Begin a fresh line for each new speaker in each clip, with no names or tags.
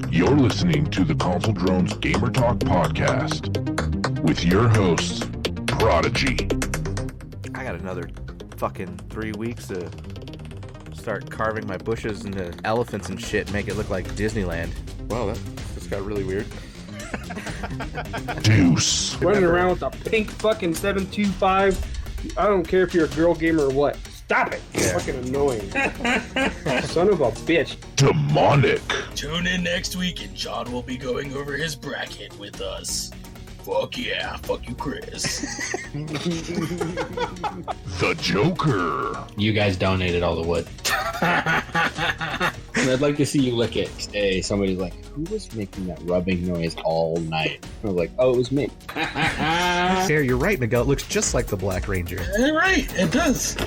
You're listening to the Console Drones Gamer Talk podcast with your hosts, Prodigy.
I got another fucking 3 weeks to start carving my bushes into elephants and shit, make it look like Disneyland.
Wow, that just got really weird.
Deuce.
Running around with a pink fucking 725. I don't care if you're a girl gamer or what. Stop it! It's fucking annoying. Son of a bitch.
Demonic.
Tune in next week and John will be going over his bracket with us. Fuck yeah, fuck you, Chris.
The Joker.
You guys donated all the wood. And I'd like to see you lick it. Hey, somebody's like, who was making that rubbing noise all night? I was like, oh, it was me.
Sarah, you're right, Miguel. It looks just like the Black Ranger.
Right, it does.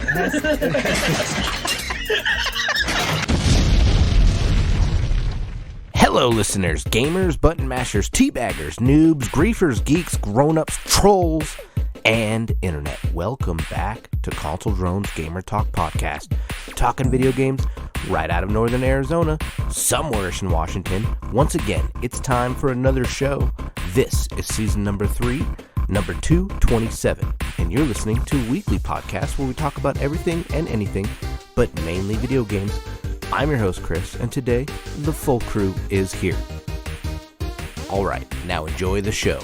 Hello, listeners, gamers, button mashers, teabaggers, noobs, griefers, geeks, grown-ups, trolls, and internet. Welcome back to Console Drones Gamer Talk podcast. Talking video games right out of northern Arizona, somewhere in Washington. Once again, it's time for another show. This is season number 3, number 227, and you're listening to a weekly podcast where we talk about everything and anything, but mainly video games. I'm your host, Chris, and today, the full crew is here. Alright, now enjoy the show.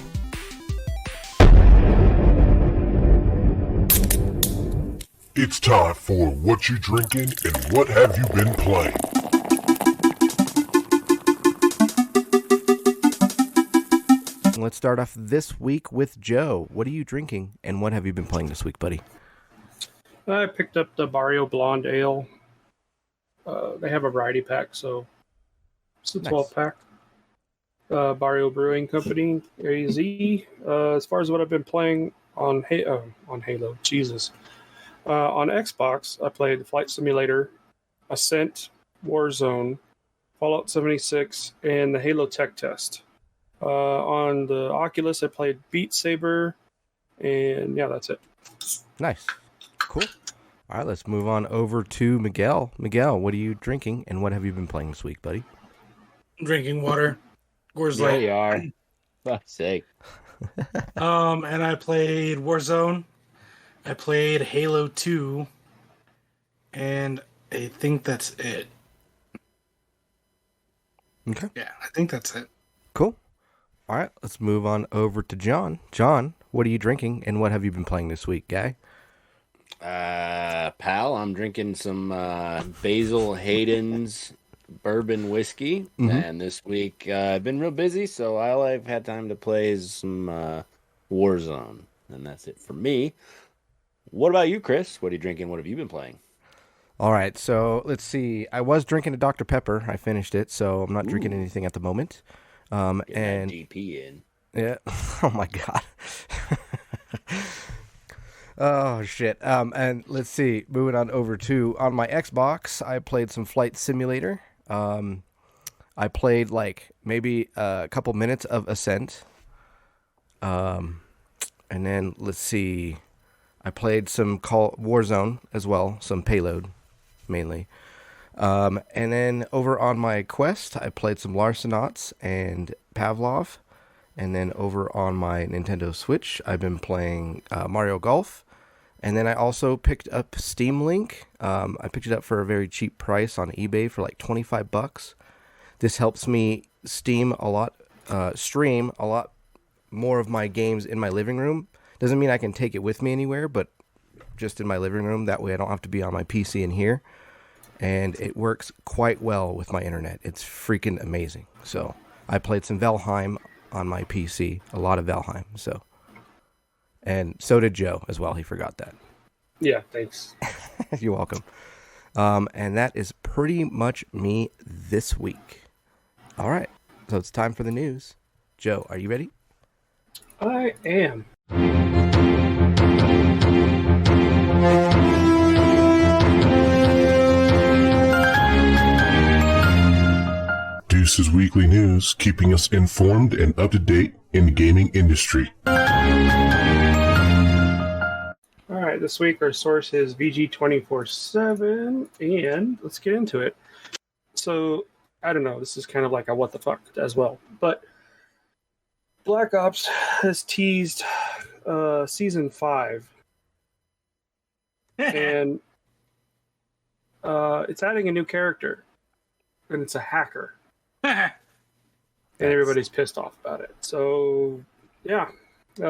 It's time for What You Drinking and What Have You Been Playing.
Let's start off this week with Joe. What are you drinking, and what have you been playing this week, buddy?
I picked up the Barrio Blonde Ale. They have a variety pack, so it's a 12-pack. Barrio Brewing Company, AZ. As far as what I've been playing on Halo, Jesus. On Xbox, I played Flight Simulator, Ascent, Warzone, Fallout 76, and the Halo Tech Test. On the Oculus, I played Beat Saber, and yeah, that's it.
Nice. Cool. All right, let's move on over to Miguel. Miguel, what are you drinking, and what have you been playing this week, buddy?
Drinking water. Coors
There
Light.
you are. Fuck's sake.
And I played Warzone. I played Halo 2. And I think that's it.
Okay.
Yeah, I think that's it.
Cool. All right, let's move on over to John. John, what are you drinking, and what have you been playing this week, guy?
Pal, I'm drinking some Basil Hayden's bourbon whiskey. And this week I've been real busy, so all I've had time to play is some Warzone. And that's it for me. What about you, Chris? What are you drinking? What have you been playing?
All right, so let's see. I was drinking a Dr. Pepper. I finished it, so I'm not drinking anything at the moment.
Get
And
that DP in.
yeah, oh my god. Oh shit. And let's see. Moving on over to on my Xbox, I played some Flight Simulator. I played like maybe a couple minutes of Ascent. And then let's see. I played some Warzone as well, some Payload mainly. And then over on my Quest, I played some Larcenauts and Pavlov. And then over on my Nintendo Switch, I've been playing Mario Golf. And then I also picked up Steam Link. I picked it up for a very cheap price on eBay for like $25. This helps me stream a lot more of my games in my living room. Doesn't mean I can take it with me anywhere, but just in my living room. That way I don't have to be on my PC in here. And it works quite well with my internet. It's freaking amazing. So I played some Valheim on my PC. A lot of Valheim. And so did Joe as well. He forgot that.
Yeah, thanks.
You're welcome. And that is pretty much me this week. All right. So it's time for the news. Joe, are you ready?
I am.
Deuce's Weekly News, keeping us informed and up to date in the gaming industry.
Alright, this week our source is VG247, and let's get into it. So, I don't know. This is kind of like a what the fuck as well. But Black Ops has teased season 5, and it's adding a new character, and it's a hacker, and everybody's pissed off about it. So yeah,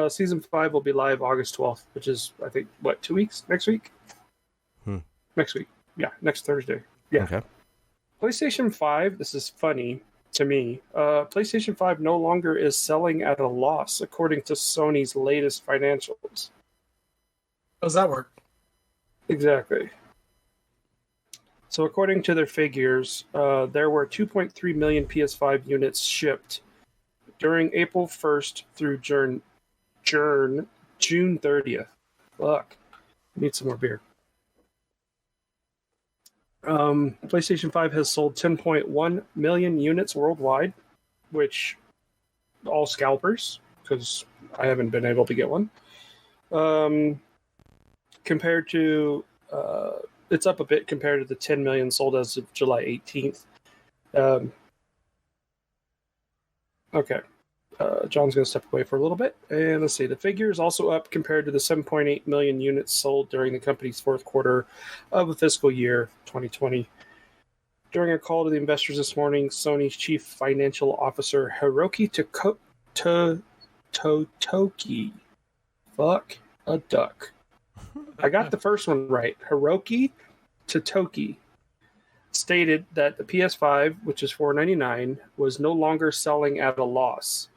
season 5 will be live August 12th, which is I think 2 weeks next week. Next week, yeah, next Thursday. Yeah.
Okay.
PlayStation 5. This is funny to me. PlayStation 5 no longer is selling at a loss, according to Sony's latest financials.
How does that work?
Exactly. So according to their figures, there were 2.3 million PS5 units shipped during April 1st through June 30th. Fuck. I need some more beer. PlayStation 5 has sold 10.1 million units worldwide, which all scalpers, because I haven't been able to get one. Compared to, it's up a bit compared to the 10 million sold as of July 18th. Okay. John's going to step away for a little bit. And let's see. The figure is also up compared to the 7.8 million units sold during the company's fourth quarter of the fiscal year 2020. During a call to the investors this morning, Sony's chief financial officer, Hiroki Totoki. Fuck a duck. I got the first one right. Hiroki Totoki stated that the PS5, which is $499, was no longer selling at a loss.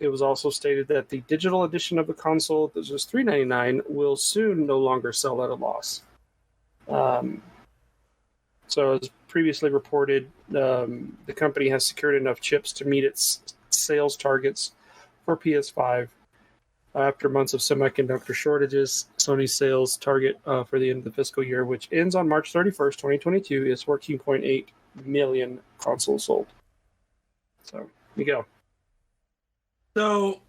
It was also stated that the digital edition of the console, that was $399, will soon no longer sell at a loss. So, as previously reported, the company has secured enough chips to meet its sales targets for PS5. After months of semiconductor shortages, Sony's sales target for the end of the fiscal year, which ends on March 31st, 2022, is 14.8 million consoles sold. So, Miguel.
So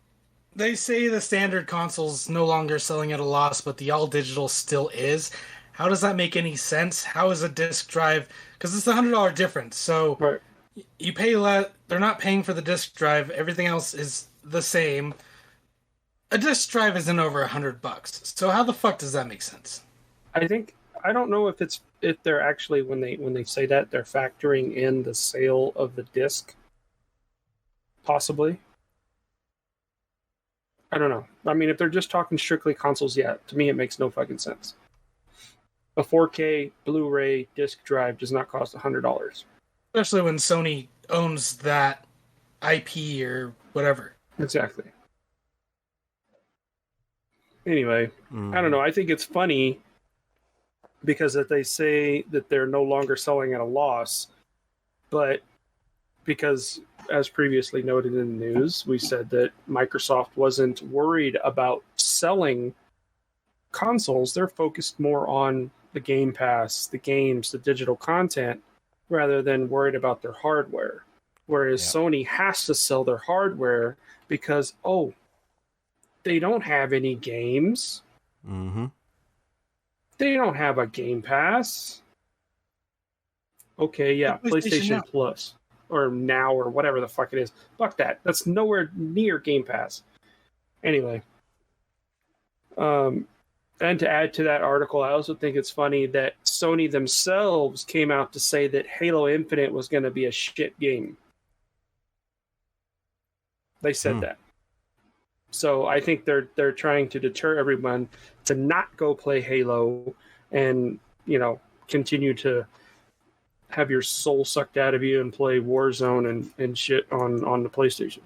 they say the standard console's no longer selling at a loss, but the all digital still is. How does that make any sense? How is a disc drive? Because it's $100 difference. So
Right.
you pay less. They're not paying for the disc drive. Everything else is the same. A disc drive isn't over $100. So how the fuck does that make sense?
I don't know if they're actually when they say that they're factoring in the sale of the disc. Possibly. I don't know. I mean, if they're just talking strictly consoles, yeah, to me it makes no fucking sense. A 4K Blu-ray disc drive does not cost $100.
Especially when Sony owns that IP or whatever.
Exactly. Anyway, I don't know. I think it's funny because that they say that they're no longer selling at a loss, but because, as previously noted in the news, we said that Microsoft wasn't worried about selling consoles. They're focused more on the Game Pass, the games, the digital content, rather than worried about their hardware. Whereas Sony has to sell their hardware because, they don't have any games.
Mm-hmm.
They don't have a Game Pass. Okay, yeah, PlayStation Plus. Or Now, or whatever the fuck it is. Fuck that. That's nowhere near Game Pass. Anyway. And to add to that article, I also think it's funny that Sony themselves came out to say that Halo Infinite was going to be a shit game. They said that. So I think they're trying to deter everyone to not go play Halo and, continue to have your soul sucked out of you and play Warzone and shit on the PlayStation.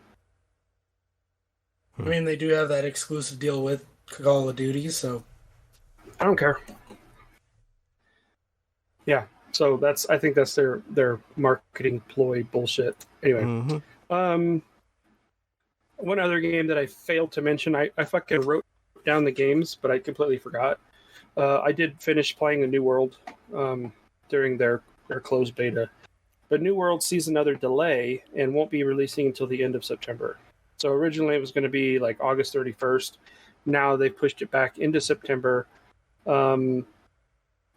I mean, they do have that exclusive deal with Call of Duty, so
I don't care. Yeah, so I think that's their marketing ploy bullshit. Anyway, one other game that I failed to mention, I fucking wrote down the games, but I completely forgot. I did finish playing the New World during their closed beta, but New World sees another delay and won't be releasing until the end of September. So originally it was going to be like August 31st. Now they've pushed it back into September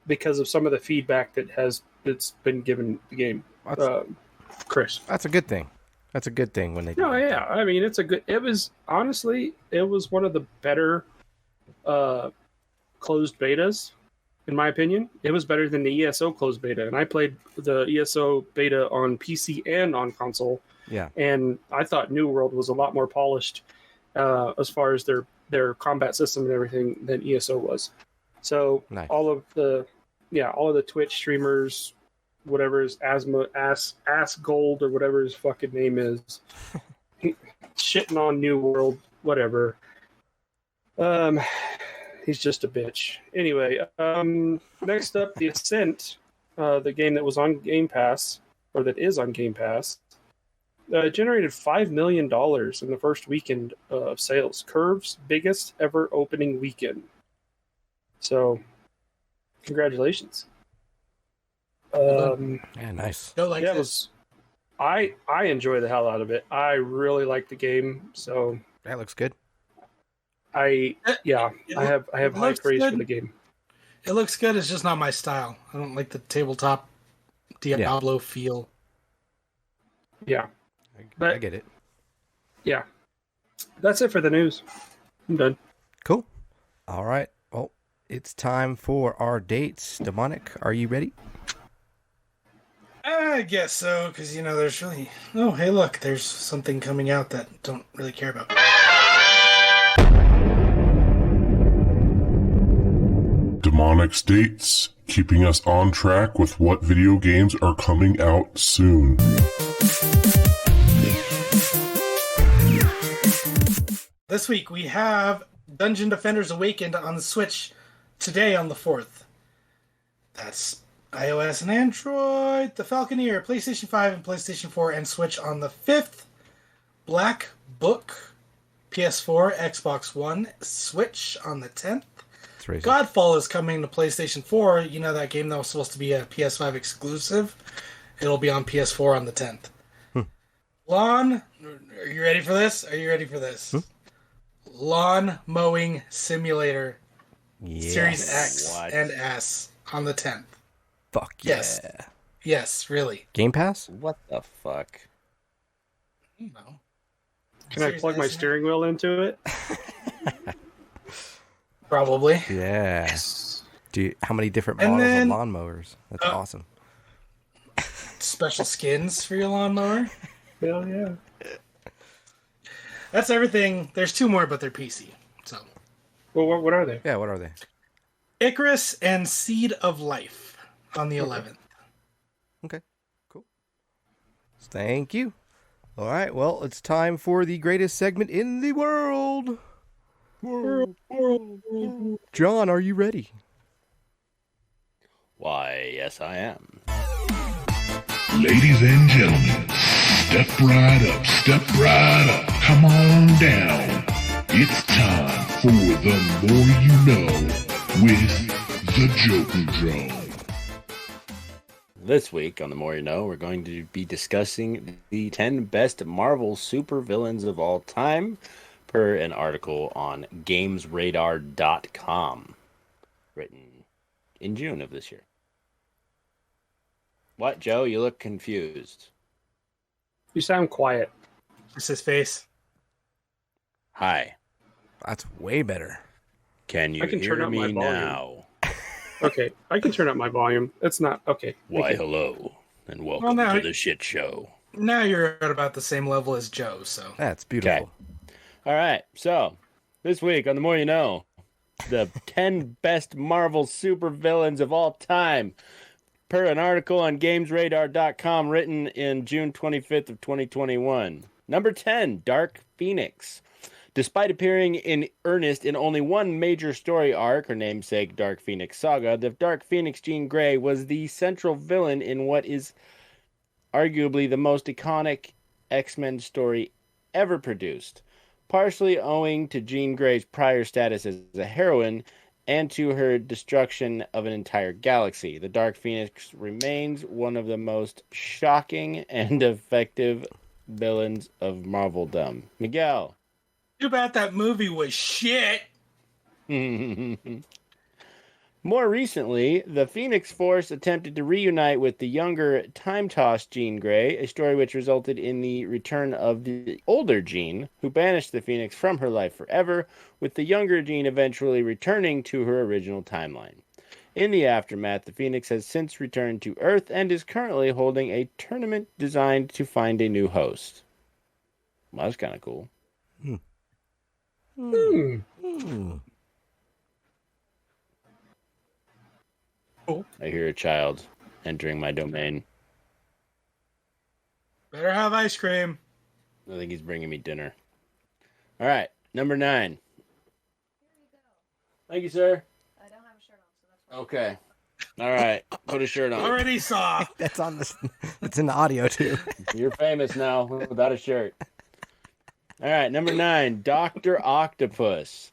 because of some of the feedback that has it's been given the game.
That's,
Chris.
that's a good thing. That's a good thing when they do
No,
that.
yeah. I mean, it was honestly, it was one of the better closed betas, in my opinion. It was better than the ESO closed beta, and I played the ESO beta on PC and on console.
Yeah.
And I thought New World was a lot more polished as far as their combat system and everything than ESO was. So
Nice.
all of the Twitch streamers, whatever his Ass Gold or whatever his fucking name is, shitting on New World, whatever. He's just a bitch. Anyway, next up, the Ascent, the game that was on Game Pass, or that is on Game Pass, generated $5 million in the first weekend of sales. Curve's biggest ever opening weekend. So, congratulations.
Yeah, nice.
Don't like
Yeah,
this.
I enjoy the hell out of it. I really like the game, so
That looks good.
I have high
looks
praise
good.
for the game.
It looks good. It's just not my style. I don't like the tabletop Diablo feel.
Yeah,
I get it.
yeah. That's it for the news. I'm done.
Cool. All right. Well, it's time for our dates. Demonic, are you ready?
I guess so, because, there's really... Oh, hey, look, there's something coming out that I don't really care about.
Demonic's dates, keeping us on track with what video games are coming out soon.
This week, we have Dungeon Defenders Awakened on the Switch today on the 4th. That's iOS and Android, the Falconeer, PlayStation 5 and PlayStation 4 and Switch on the 5th. Black Book, PS4, Xbox One, Switch on the 10th. Godfall is coming to PlayStation 4. You know that game that was supposed to be a PS5 exclusive? It'll be on PS4 on the 10th. Lawn, are you ready for this? Lawn Mowing Simulator,
Yes.
Series X
What?
and S on the 10th.
Fuck yeah.
Yes. Yes, really.
Game Pass?
What the fuck?
No.
Can I plug my steering wheel into it?
Probably.
Yeah. How many different
And
models
then-
of lawnmowers? That's awesome.
Special skins for your lawnmower.
Hell yeah.
That's everything. There's 2 more, but they're PC. So,
Well, what are they?
Yeah, what are they?
Icarus and Seed of Life on the 11th.
Okay, cool. Thank you. All right, well, it's time for the greatest segment in the world. John, are you ready?
Why, yes, I am.
Ladies and gentlemen, step right up, come on down. It's time for the more you know with the Joker Drone.
This week on The More You Know, we're going to be discussing the 10 best Marvel supervillains of all time, per an article on GamesRadar.com, written in June of this year. What, Joe? You look confused.
You sound quiet.
It's his face.
Hi.
That's way better.
Can you
I can
hear
turn up my
me
volume.
now?
Okay, I can turn up my volume. It's not okay. thank
Why,
you.
hello, and welcome
now-
to the shit show.
Now you're at about the same level as Joe, so.
That's beautiful.
All right, so this week on The More You Know, the 10 best Marvel supervillains of all time, per an article on GamesRadar.com written in June 25th of 2021. Number 10, Dark Phoenix. Despite appearing in earnest in only one major story arc, her namesake Dark Phoenix Saga, the Dark Phoenix Jean Grey was the central villain in what is arguably the most iconic X-Men story ever produced, partially owing to Jean Grey's prior status as a heroine and to her destruction of an entire galaxy. The Dark Phoenix remains one of the most shocking and effective villains of Marveldom. Miguel.
Too bad that movie was shit.
More recently, the Phoenix Force attempted to reunite with the younger time-tossed Jean Grey, a story which resulted in the return of the older Jean, who banished the Phoenix from her life forever, with the younger Jean eventually returning to her original timeline. In the aftermath, the Phoenix has since returned to Earth and is currently holding a tournament designed to find a new host. Well, that's kind of cool. I hear a child entering my domain.
Better have ice cream.
I think he's bringing me dinner. All right, number 9. Thank you, sir.
I don't have a shirt on, so that's why.
Okay. All right, put a shirt on.
Already saw.
That's on this. It's in the audio too.
You're famous now without a shirt. All right, number 9, Dr. Octopus.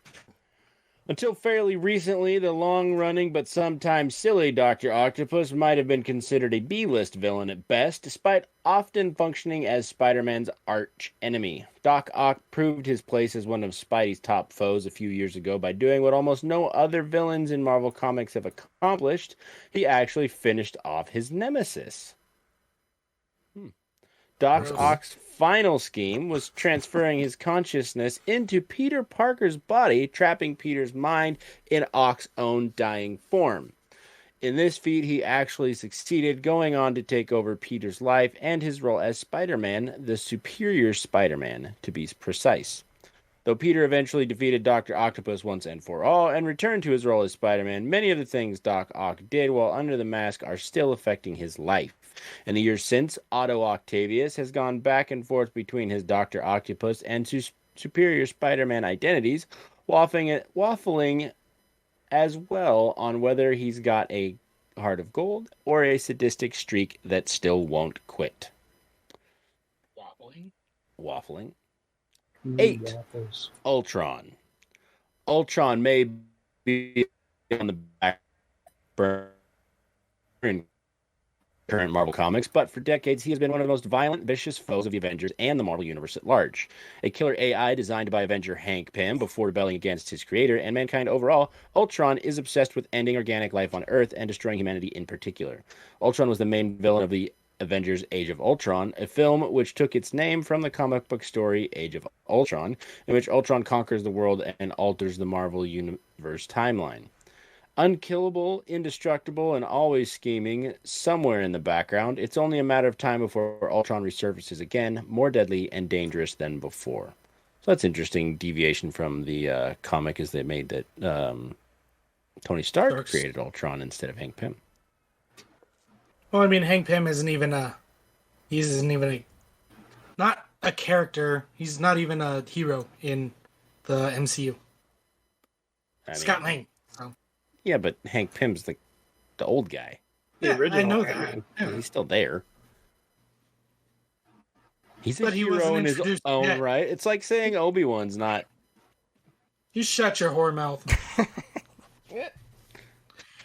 Until fairly recently, the long-running but sometimes silly Dr. Octopus might have been considered a B-list villain at best, despite often functioning as Spider-Man's arch-enemy. Doc Ock proved his place as one of Spidey's top foes a few years ago by doing what almost no other villains in Marvel Comics have accomplished. He actually finished off his nemesis. Doc Ock's final scheme was transferring his consciousness into Peter Parker's body, trapping Peter's mind in Ock's own dying form. In this feat, he actually succeeded, going on to take over Peter's life and his role as Spider-Man, the Superior Spider-Man, to be precise. Though Peter eventually defeated Dr. Octopus once and for all and returned to his role as Spider-Man, many of the things Doc Ock did while under the mask are still affecting his life. In the years since, Otto Octavius has gone back and forth between his Dr. Octopus and Superior Spider-Man identities, waffling as well on whether he's got a heart of gold or a sadistic streak that still won't quit. Waffling. 8. Ultron. Ultron may be on the back burner in current Marvel Comics, but for decades he has been one of the most violent, vicious foes of the Avengers and the Marvel Universe at large. A killer AI designed by Avenger Hank Pym before rebelling against his creator and mankind overall, Ultron is obsessed with ending organic life on Earth and destroying humanity in particular. Ultron was the main villain of the Avengers Age of Ultron, a film which took its name from the comic book story Age of Ultron, in which Ultron conquers the world and alters the Marvel Universe timeline. Unkillable, indestructible, and always scheming, somewhere in the background, it's only a matter of time before Ultron resurfaces again, more deadly and dangerous than before. So that's interesting deviation from the comic is they made that Tony Stark created Ultron instead of Hank Pym.
Well, I mean, Hank Pym isn't even not a character. He's not even a hero in the MCU. Scott Lang. So.
Yeah, but Hank Pym's the old guy.
Yeah, I know that. Yeah.
He's still there. He's a hero in his own right. It's like saying Obi-Wan's not.
You shut your whore mouth.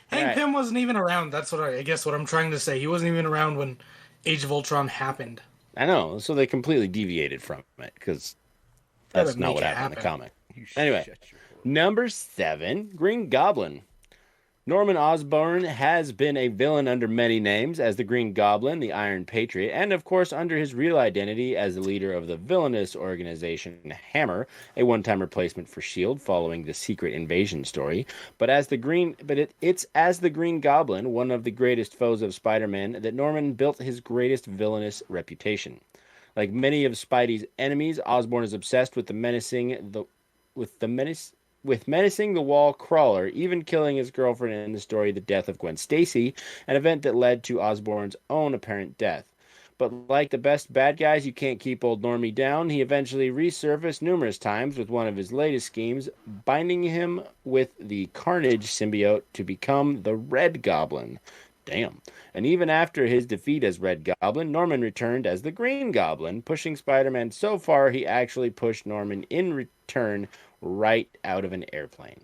Hank Pym wasn't even around. That's what I guess what I'm trying to say. He wasn't even around when Age of Ultron happened.
I know. So they completely deviated from it because that's not what happened in the comic. Anyway, number 7, Green Goblin. Norman Osborn has been a villain under many names as the Green Goblin, the Iron Patriot, and of course under his real identity as the leader of the villainous organization Hammer, a one-time replacement for S.H.I.E.L.D. following the Secret Invasion story. It's as the Green Goblin, one of the greatest foes of Spider-Man, that Norman built his greatest villainous reputation. Like many of Spidey's enemies, Osborn is obsessed with menacing the wall crawler, even killing his girlfriend in the story The Death of Gwen Stacy, an event that led to Osborn's own apparent death. But like the best bad guys, you can't keep old Normie down. He eventually resurfaced numerous times with one of his latest schemes, binding him with the Carnage symbiote to become the Red Goblin. Damn. And even after his defeat as Red Goblin, Norman returned as the Green Goblin, pushing Spider-Man so far he actually pushed Norman in return right out of an airplane.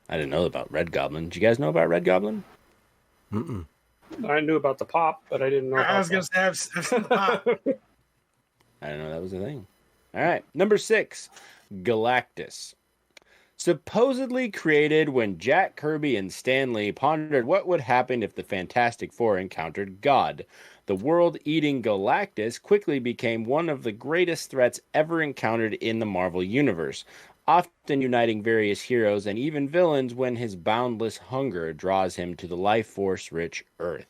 I didn't know about Red Goblin. Did you guys know about Red Goblin?
Mm-mm.
I knew about the pop, but I didn't know.
I was going to say I've seen the pop.
I didn't know that was a thing. All right, number 6, Galactus. Supposedly created when Jack Kirby and Stan Lee pondered what would happen if the Fantastic Four encountered God. The world-eating Galactus quickly became one of the greatest threats ever encountered in the Marvel Universe, often uniting various heroes and even villains when his boundless hunger draws him to the life force-rich Earth.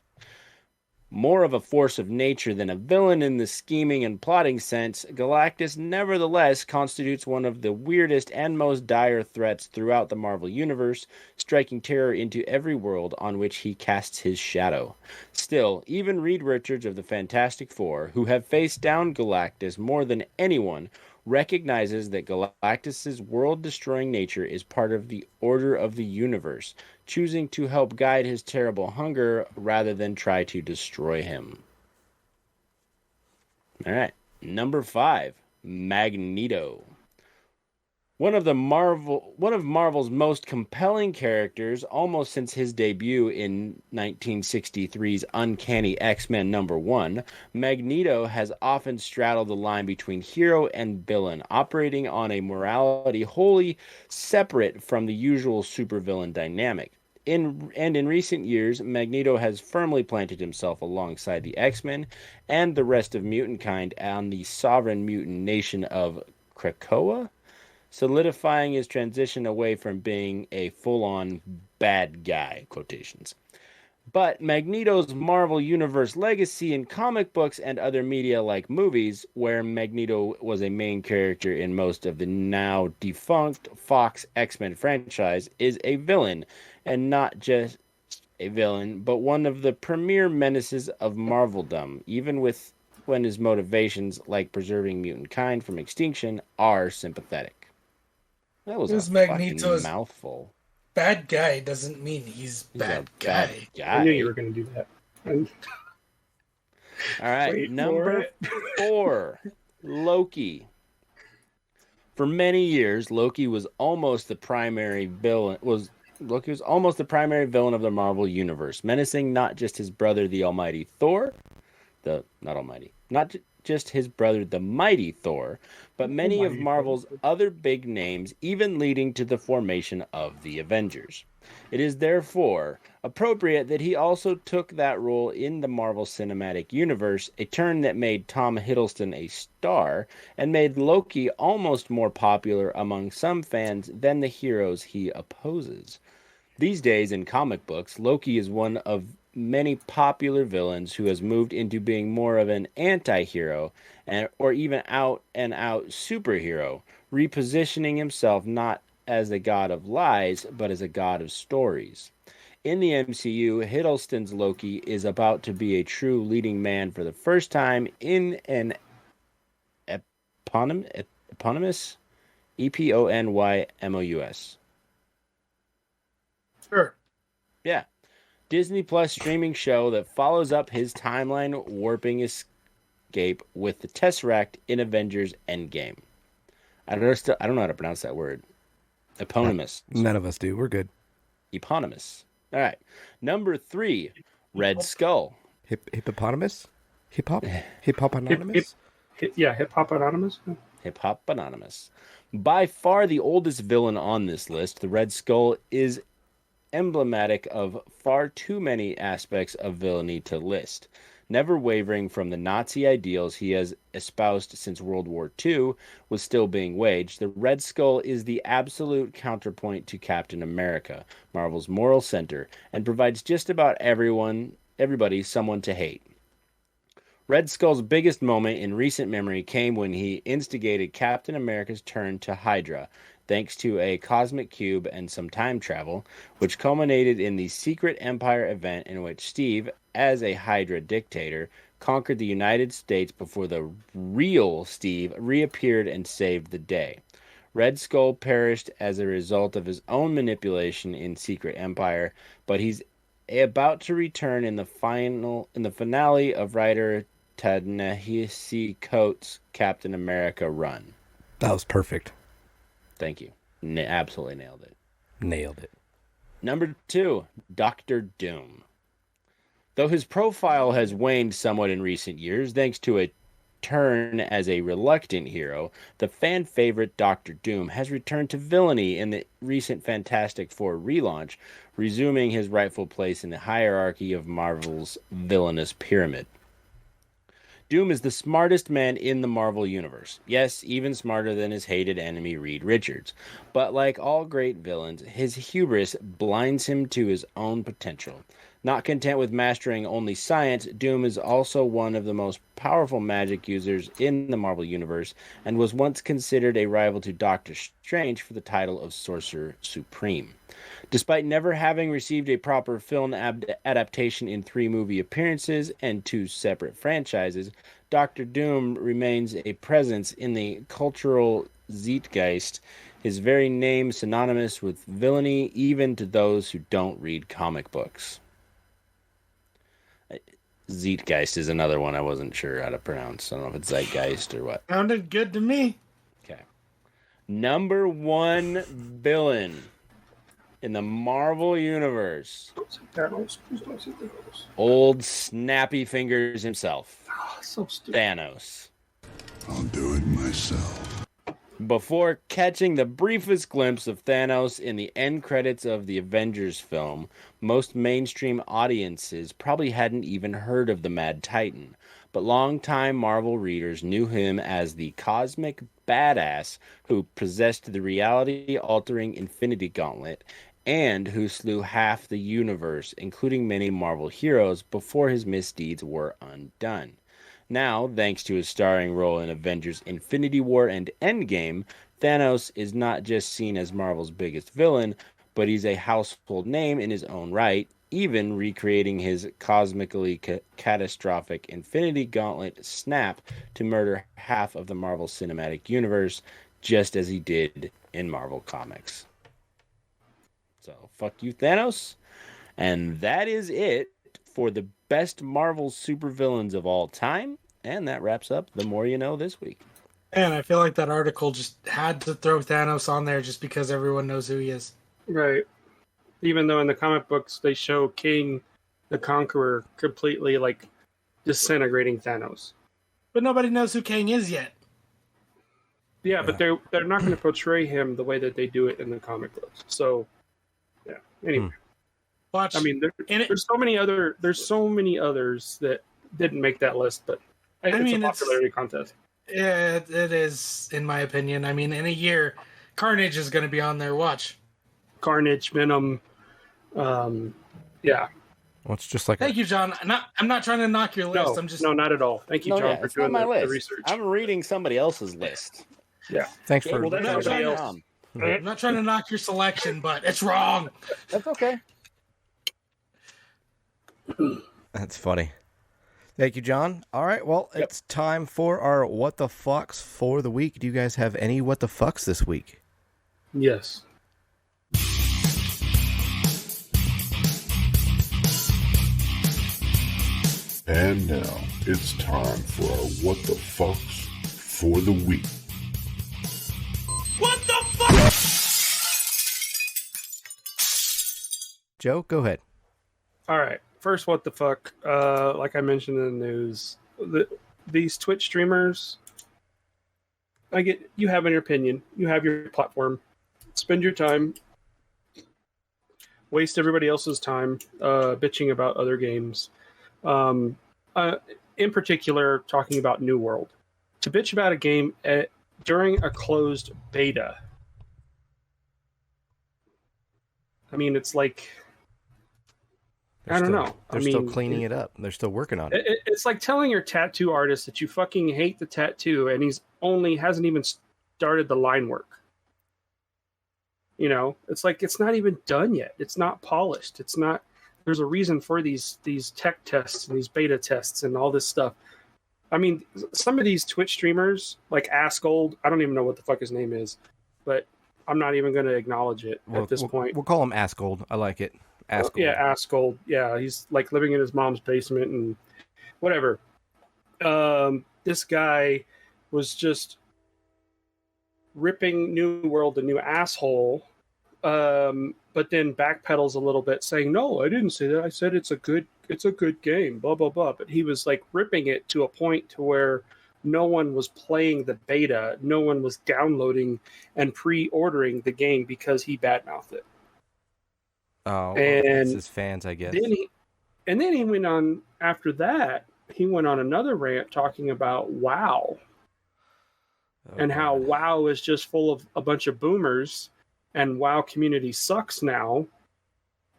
More of a force of nature than a villain in the scheming and plotting sense, Galactus nevertheless constitutes one of the weirdest and most dire threats throughout the Marvel Universe, striking terror into every world on which he casts his shadow. Still, even Reed Richards of the Fantastic Four, who have faced down Galactus more than anyone, recognizes that Galactus's world-destroying nature is part of the order of the universe, choosing to help guide his terrible hunger rather than try to destroy him. All right, number 5, Magneto. One of Marvel's most compelling characters, almost since his debut in 1963's Uncanny X-Men #1, Magneto has often straddled the line between hero and villain, operating on a morality wholly separate from the usual supervillain dynamic. In recent years, Magneto has firmly planted himself alongside the X-Men and the rest of mutant kind on the sovereign mutant nation of Krakoa, solidifying his transition away from being a full-on bad guy, quotations. But Magneto's Marvel Universe legacy in comic books and other media like movies, where Magneto was a main character in most of the now defunct Fox X-Men franchise, is a villain, and not just a villain, but one of the premier menaces of Marveldom, even when his motivations, like preserving mutant kind from extinction, are sympathetic. That was a
Magneto's
fucking mouthful.
Bad guy doesn't mean he's bad guy.
I knew you were going to do that.
All right, number 4, Loki. For many years, Loki was almost the primary villain. Loki was almost the primary villain of the Marvel Universe, menacing not just his brother, the Almighty Thor, not just his brother, the Mighty Thor, but many of Marvel's other big names, even leading to the formation of the Avengers. It is therefore appropriate that he also took that role in the Marvel Cinematic Universe, a turn that made Tom Hiddleston a star and made Loki almost more popular among some fans than the heroes he opposes. These days in comic books, Loki is one of many popular villains who has moved into being more of an anti-hero or even out-and-out superhero, repositioning himself not as a god of lies, but as a god of stories. In the MCU, Hiddleston's Loki is about to be a true leading man for the first time in an eponymous EPONYMOUS.
Sure.
Yeah. Disney Plus streaming show that follows up his timeline warping escape with the Tesseract in Avengers Endgame. I don't know how to pronounce that word. Eponymous.
None of us do. We're good.
Eponymous. All right. Number 3, Red Skull.
Hippopotamus? Hip-hop anonymous?
Hip-hop anonymous.
Hip-hop anonymous. By far the oldest villain on this list, the Red Skull is emblematic of far too many aspects of villainy to list. Never wavering from the Nazi ideals he has espoused since World War II was still being waged, the Red Skull is the absolute counterpoint to Captain America, Marvel's moral center, and provides just about everybody someone to hate. Red Skull's biggest moment in recent memory came when he instigated Captain America's turn to Hydra, thanks to a cosmic cube and some time travel, which culminated in the Secret Empire event in which Steve, as a Hydra dictator, conquered the United States before the real Steve reappeared and saved the day. Red Skull perished as a result of his own manipulation in Secret Empire, but he's about to return in the finale of writer Ta-Nehisi Coates' Captain America run.
That was perfect.
Thank you. Absolutely nailed it.
Nailed it.
Number 2, Dr. Doom. Though his profile has waned somewhat in recent years, thanks to a return as a reluctant hero, the fan favorite Doctor Doom has returned to villainy in the recent Fantastic Four relaunch, resuming his rightful place in the hierarchy of Marvel's villainous pyramid. Doom is the smartest man in the Marvel Universe. Yes, even smarter than his hated enemy Reed Richards. But like all great villains, his hubris blinds him to his own potential. Not content with mastering only science, Doom is also one of the most powerful magic users in the Marvel Universe and was once considered a rival to Doctor Strange for the title of Sorcerer Supreme. Despite never having received a proper film adaptation in 3 movie appearances and 2 separate franchises, Doctor Doom remains a presence in the cultural zeitgeist, his very name synonymous with villainy even to those who don't read comic books. Zeitgeist is another one I wasn't sure how to pronounce. I don't know if it's zeitgeist or what.
Sounded good to me.
Okay. Number 1 villain in the Marvel Universe.
Thanos. Please don't say Thanos.
Old snappy fingers himself.
So stupid.
Thanos.
I'll do it myself.
Before catching the briefest glimpse of Thanos in the end credits of the Avengers film, most mainstream audiences probably hadn't even heard of the Mad Titan, but longtime Marvel readers knew him as the cosmic badass who possessed the reality-altering Infinity Gauntlet and who slew half the universe, including many Marvel heroes, before his misdeeds were undone. Now, thanks to his starring role in Avengers Infinity War and Endgame, Thanos is not just seen as Marvel's biggest villain, but he's a household name in his own right, even recreating his cosmically catastrophic Infinity Gauntlet snap to murder half of the Marvel Cinematic Universe, just as he did in Marvel Comics. So, fuck you, Thanos. And that is it for the best Marvel supervillains of all time. And that wraps up The More You Know this week.
And I feel like that article just had to throw Thanos on there just because everyone knows who he is.
Right. Even though in the comic books they show King the Conqueror completely like disintegrating Thanos.
But nobody knows who Kang is yet.
Yeah, but they're not going to portray him the way that they do it in the comic books. So, yeah. Anyway,
Watch.
I mean, there's so many others that didn't make that list, but it's a popularity contest.
Yeah, it is, in my opinion. I mean, in a year, Carnage is going to be on there. Watch.
Carnage, Venom, yeah.
Well, it's just like
Thank you, John. I'm not trying to knock your list.
No, not at all. Thank you, John, for doing the research.
I'm reading somebody else's list.
Yeah.
Thanks for.
Well, that's somebody else.
I'm not trying to knock your selection, but it's wrong.
That's okay.
That's funny. Thank you, John. All right, well, It's time for our What the Fucks for the week. Do you guys have any What the Fucks this week?
Yes.
And now it's time for our What the Fucks for the week.
What the fuck?
Joe, go ahead.
All right. First, what the fuck? Like I mentioned in the news, these Twitch streamers. I get you have an opinion. You have your platform. Spend your time. Waste everybody else's time bitching about other games. In particular, talking about New World. To bitch about a game during a closed beta. I mean, it's like... I don't know.
They're still cleaning it up. They're still working on it.
It's like telling your tattoo artist that you fucking hate the tattoo and hasn't even started the line work. You know, it's like it's not even done yet. It's not polished. It's not. There's a reason for these tech tests and these beta tests and all this stuff. I mean, some of these Twitch streamers, like Asgold, I don't even know what the fuck his name is, but I'm not even going to acknowledge it at this point.
We'll call him Asgold. I like it. Asgold.
Yeah, Asgold. Yeah, he's like living in his mom's basement and whatever. This guy was just ripping New World a new asshole, but then backpedals a little bit, saying, "No, I didn't say that. I said it's a good game." Blah blah blah. But he was like ripping it to a point to where no one was playing the beta. No one was downloading and pre-ordering the game because he badmouthed it.
Oh,
And
it's his fans, I guess.
Then he went on after that. He went on another rant talking about WoW and how WoW is just full of a bunch of boomers, and WoW community sucks now.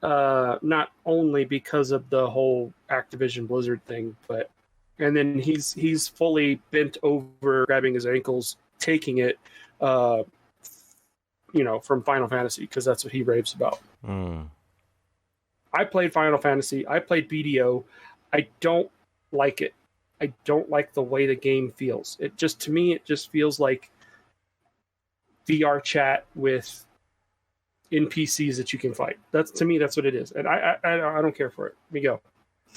Not only because of the whole Activision Blizzard thing, but and then he's fully bent over, grabbing his ankles, taking it, from Final Fantasy, because that's what he raves about. I played Final Fantasy. I played BDO. I don't like it. I don't like the way the game feels. To me, it just feels like VR chat with NPCs that you can fight. To me, that's what it is, and I don't care for it. Miguel.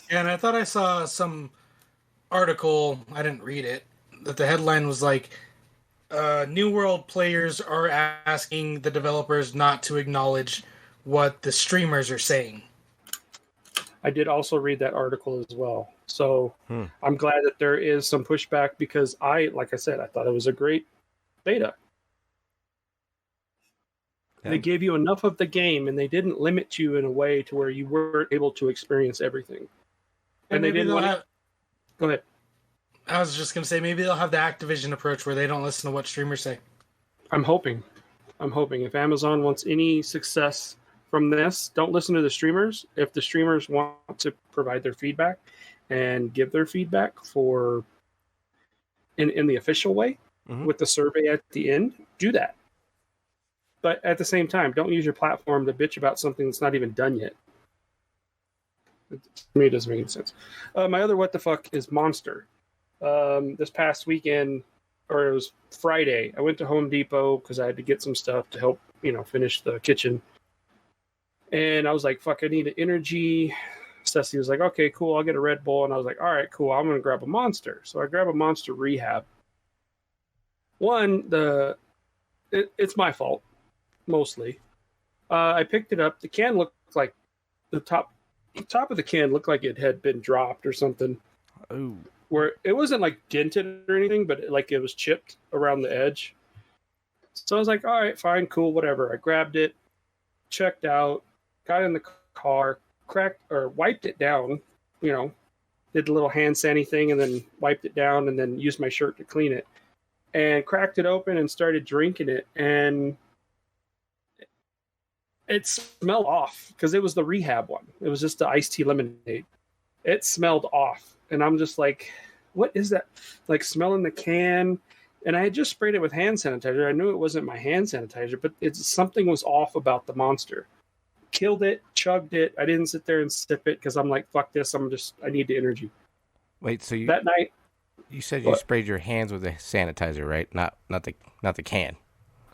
And I thought I saw some article, I didn't read it, that the headline was like, New World players are asking the developers not to acknowledge what the streamers are saying.
I did also read that article as well. So I'm glad that there is some pushback, because like I said, I thought it was a great beta. Yeah. They gave you enough of the game, and they didn't limit you in a way to where you weren't able to experience everything. And they didn't want to... Go ahead.
I was just going to say, maybe they'll have the Activision approach where they don't listen to what streamers say.
I'm hoping. If Amazon wants any success from this, don't listen to the streamers. If the streamers want to provide their feedback and give their feedback in the official way, with the survey at the end, do that. But at the same time, don't use your platform to bitch about something that's not even done yet. To me, it doesn't make any sense. My other what the fuck is Monster. This past weekend, or it was Friday, I went to Home Depot because I had to get some stuff to help, finish the kitchen. And I was like, fuck, I need an energy. Ceci was like, okay, cool, I'll get a Red Bull. And I was like, all right, cool, I'm going to grab a Monster. So I grab a Monster Rehab. One, it's my fault, mostly. I picked it up. The can looked like the top of the can looked like it had been dropped or something.
Oh.
Where it wasn't like dented or anything, but it was chipped around the edge. So I was like, all right, fine, cool, whatever. I grabbed it, checked out, got in the car, wiped it down, did the little hand sanitizer thing, and then wiped it down, and then used my shirt to clean it, and cracked it open and started drinking it, and it smelled off because it was the Rehab one. It was just the iced tea lemonade. It smelled off. And I'm just like, what is that? Like smelling the can. And I had just sprayed it with hand sanitizer. I knew it wasn't my hand sanitizer, but something was off about the Monster. Killed it, chugged it. I didn't sit there and sip it because I'm like, fuck this. I need the energy.
Wait, so
that night
you said you sprayed your hands with the sanitizer, right? Not the can.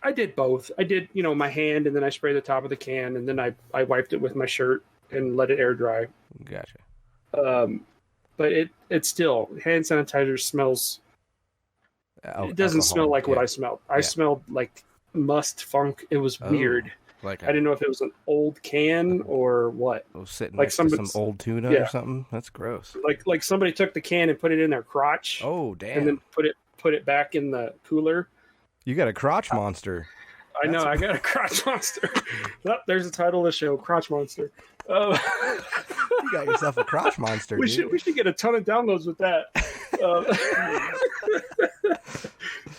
I
did both. I did, my hand, and then I sprayed the top of the can, and then I wiped it with my shirt and let it air dry.
Gotcha.
But it still, hand sanitizer smells. It doesn't
alcohol,
smell like what I smelled. I smelled like must funk. It was weird. I didn't know if it was an old can or what.
Sitting like next to some old tuna or something. That's gross.
Like somebody took the can and put it in their crotch.
Oh damn!
And then put it back in the cooler.
You got a Crotch Monster.
I know. I got a Crotch Monster. There's the title of the show, Crotch Monster.
You got yourself a Crotch Monster.
We should get a ton of downloads with that.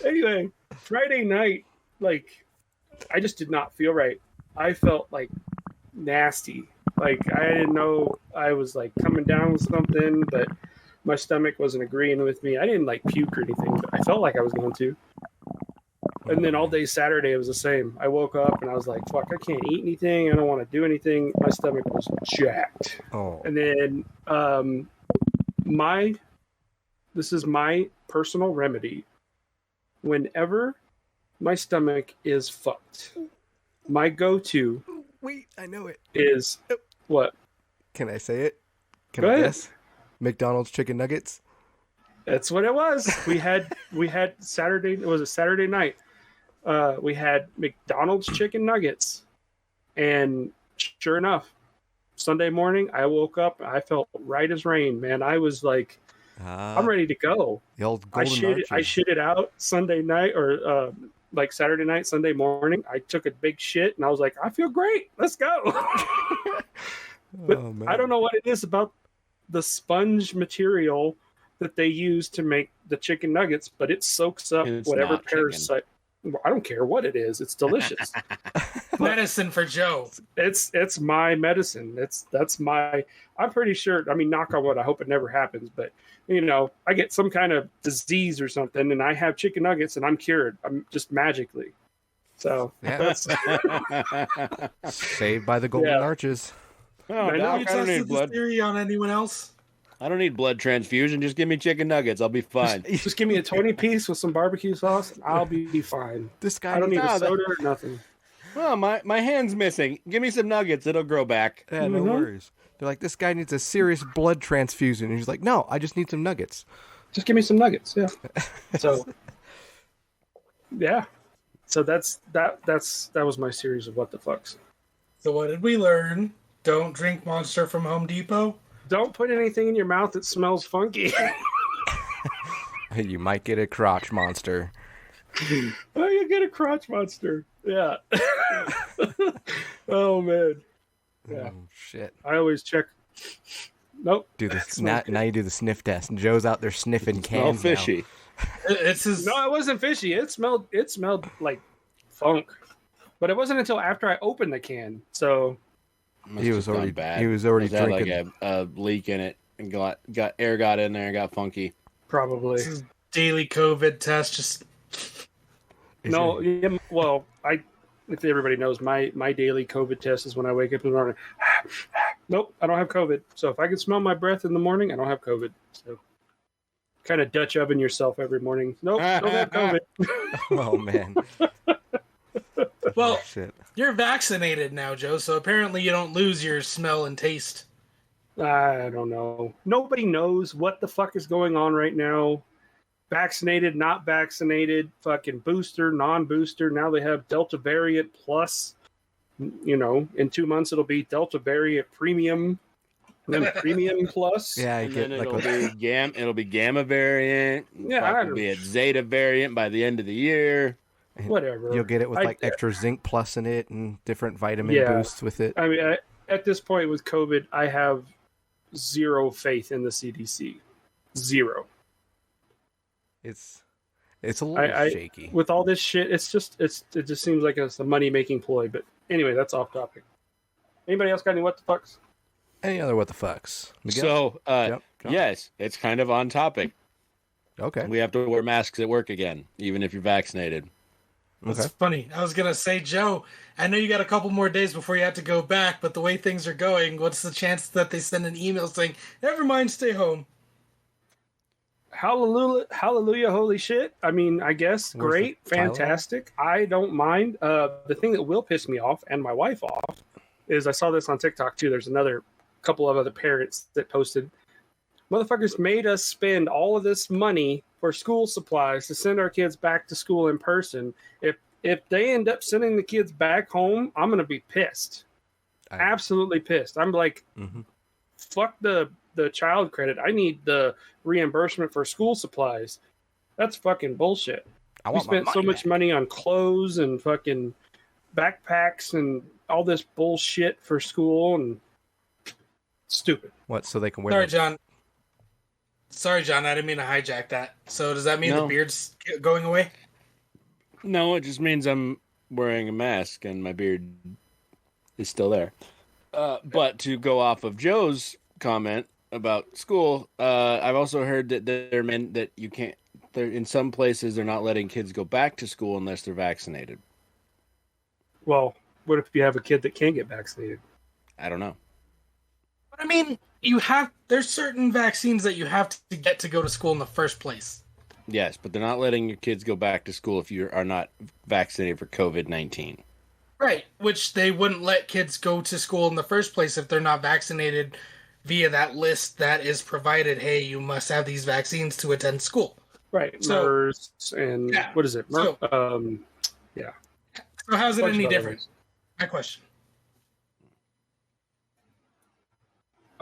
Anyway, Friday night, I just did not feel right. I felt nasty. I didn't know I was coming down with something, but my stomach wasn't agreeing with me. I didn't puke or anything, but I felt like I was going to. And then all day Saturday, it was the same. I woke up and I was like, fuck, I can't eat anything. I don't want to do anything. My stomach was jacked.
Oh.
And then this is my personal remedy. Whenever my stomach is fucked, my go-to...
Wait, I know it.
...is... What?
Can I say it?
Go ahead. Guess?
McDonald's chicken nuggets?
That's what it was. We had Saturday... It was a Saturday night. We had McDonald's chicken nuggets, and sure enough, Sunday morning I woke up. I felt right as rain, man. I was I'm ready to go.
The old
I
golden
shit it out Sunday night or like Saturday night, Sunday morning. I took a big shit and I was like, I feel great. Let's go. But
Oh, man.
I don't know what it is about the sponge material that they use to make the chicken nuggets, but it soaks up
It's
whatever
not chicken.
parasite. I don't care what it is. It's delicious.
Medicine for Joe.
It's my medicine. That's my. I'm pretty sure. I mean, knock on wood. I hope it never happens. But I get some kind of disease or something, and I have chicken nuggets, and I'm cured. I'm just magically. So
Yeah.
that's.
Saved by the golden
Yeah.
arches.
Oh,
I know
Doc,
You
I don't need
tested this
blood.
theory on anyone else?
I don't need blood transfusion. Just give me chicken nuggets. I'll be fine.
Just give me a 20 piece with some barbecue sauce, and I'll be fine.
This guy
I don't need
No,
a soda or nothing.
Oh, my hand's missing. Give me some nuggets. It'll grow back.
Yeah, no
Mhm.
worries. They're like, this guy needs a serious blood transfusion. And he's like, no, I just need some nuggets.
Just give me some nuggets. Yeah. So. Yeah. So that was my series of what the fucks.
So what did we learn? Don't drink Monster from Home Depot.
Don't put anything in your mouth that smells funky.
You might get a crotch monster.
Oh, you get a crotch monster. Yeah. Oh man. Yeah.
Oh, shit.
I always check. Nope.
Do this
Smells
now. You do the sniff test, and Joe's out there sniffing
Smell
cans.
fishy.
It's his.
No, it wasn't fishy. It smelled like funk. But it wasn't until after I opened the can. So
Must
He
have
was
gone
already-
bad.
he was already
Must have had,
drinking.
like a leak in it and got air in there and got funky.
probably.
It's his daily COVID test. Just
No, yeah, well, if everybody knows, my daily COVID test is when I wake up in the morning. Nope, I don't have COVID. So if I can smell my breath in the morning, I don't have COVID. So kind of Dutch oven yourself every morning. Nope, don't have COVID.
Oh man.
well,
Shit.
you're vaccinated now, Joe. So apparently you don't lose your smell and taste.
I don't know. Nobody knows what the fuck is going on right now. Vaccinated, not vaccinated, fucking booster, non-booster. Now they have Delta variant plus. In 2 months it'll be Delta variant premium, then premium plus.
Yeah, I
And
get
then
like
it'll be gamma variant.
Yeah, I
It'll be a
don't-
zeta variant by the end of the year.
Whatever.
you'll get it with
I-
like extra zinc plus in it and different vitamin
Yeah.
boosts with it.
I mean, at this point with COVID, I have zero faith in the CDC. Zero.
It's a little
I-
shaky.
With all this shit, it just seems like it's a money making ploy. But anyway, that's off topic. Anybody else got any what the fucks?
Any other what the fucks? Miguel?
So,
Yep, John.
yes, it's kind of on topic.
Okay.
We have to wear masks at work again, even if you're vaccinated.
That's
Okay.
funny. I was gonna say, Joe, I know you got a couple more days before you have to go back, but the way things are going, what's the chance that they send an email saying, "Never mind, stay home"?
Hallelujah, holy shit. I mean, I guess
Where's
great,
the Tylenol?
fantastic. I don't mind. The thing that will piss me off and my wife off is I saw this on TikTok too. There's another couple of other parents that posted. Motherfuckers made us spend all of this money for school supplies to send our kids back to school in person. If they end up sending the kids back home, I'm gonna be pissed. Absolutely pissed. I'm like,
Mhm.
fuck the child credit. I need the reimbursement for school supplies. That's fucking bullshit.
I
We
want my
spent so
money
much
back.
money on clothes and fucking backpacks and all this bullshit for school and stupid.
What? So they can wear.
Sorry,
the-
John. Sorry, John. I didn't mean to hijack that. So does that mean
No.
the beard's going away?
No, it just means I'm wearing a mask and my beard is still there. But to go off of Joe's comment about school, I've also heard that they're meant that you can't. They're in some places they're not letting kids go back to school unless they're vaccinated.
Well, what if you have a kid that can't get vaccinated?
I don't know.
But I mean, there's certain vaccines that you have to get to go to school in the first place.
Yes, but they're not letting your kids go back to school if you are not vaccinated for COVID-19.
Right, which they wouldn't let kids go to school in the first place if they're not vaccinated via that list that is provided. Hey, you must have these vaccines to attend school.
Right.
So-
MERS and
Yeah.
what is it?
So-
Yeah.
So how's it
Bunch
any
of other
different?
ones.
My question.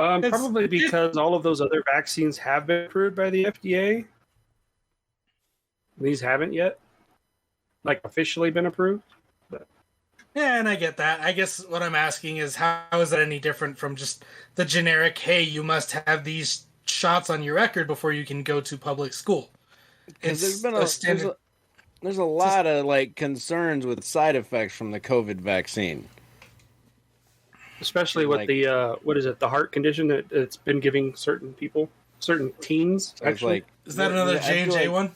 Probably because all of those other vaccines have been approved by the FDA. These haven't yet, like officially been approved. But
Yeah, and I get that. I guess what I'm asking is how is that any different from just the generic, hey, you must have these shots on your record before you can go to public school?
Because
It's
there's been
a standard.
there's a lot of like concerns with side effects from the COVID vaccine.
especially with
Like-
the what is it? The heart condition that it's been giving certain people, certain teens.
So it's
Actually,
like,
Is that another
I feel
J&J
like-
one?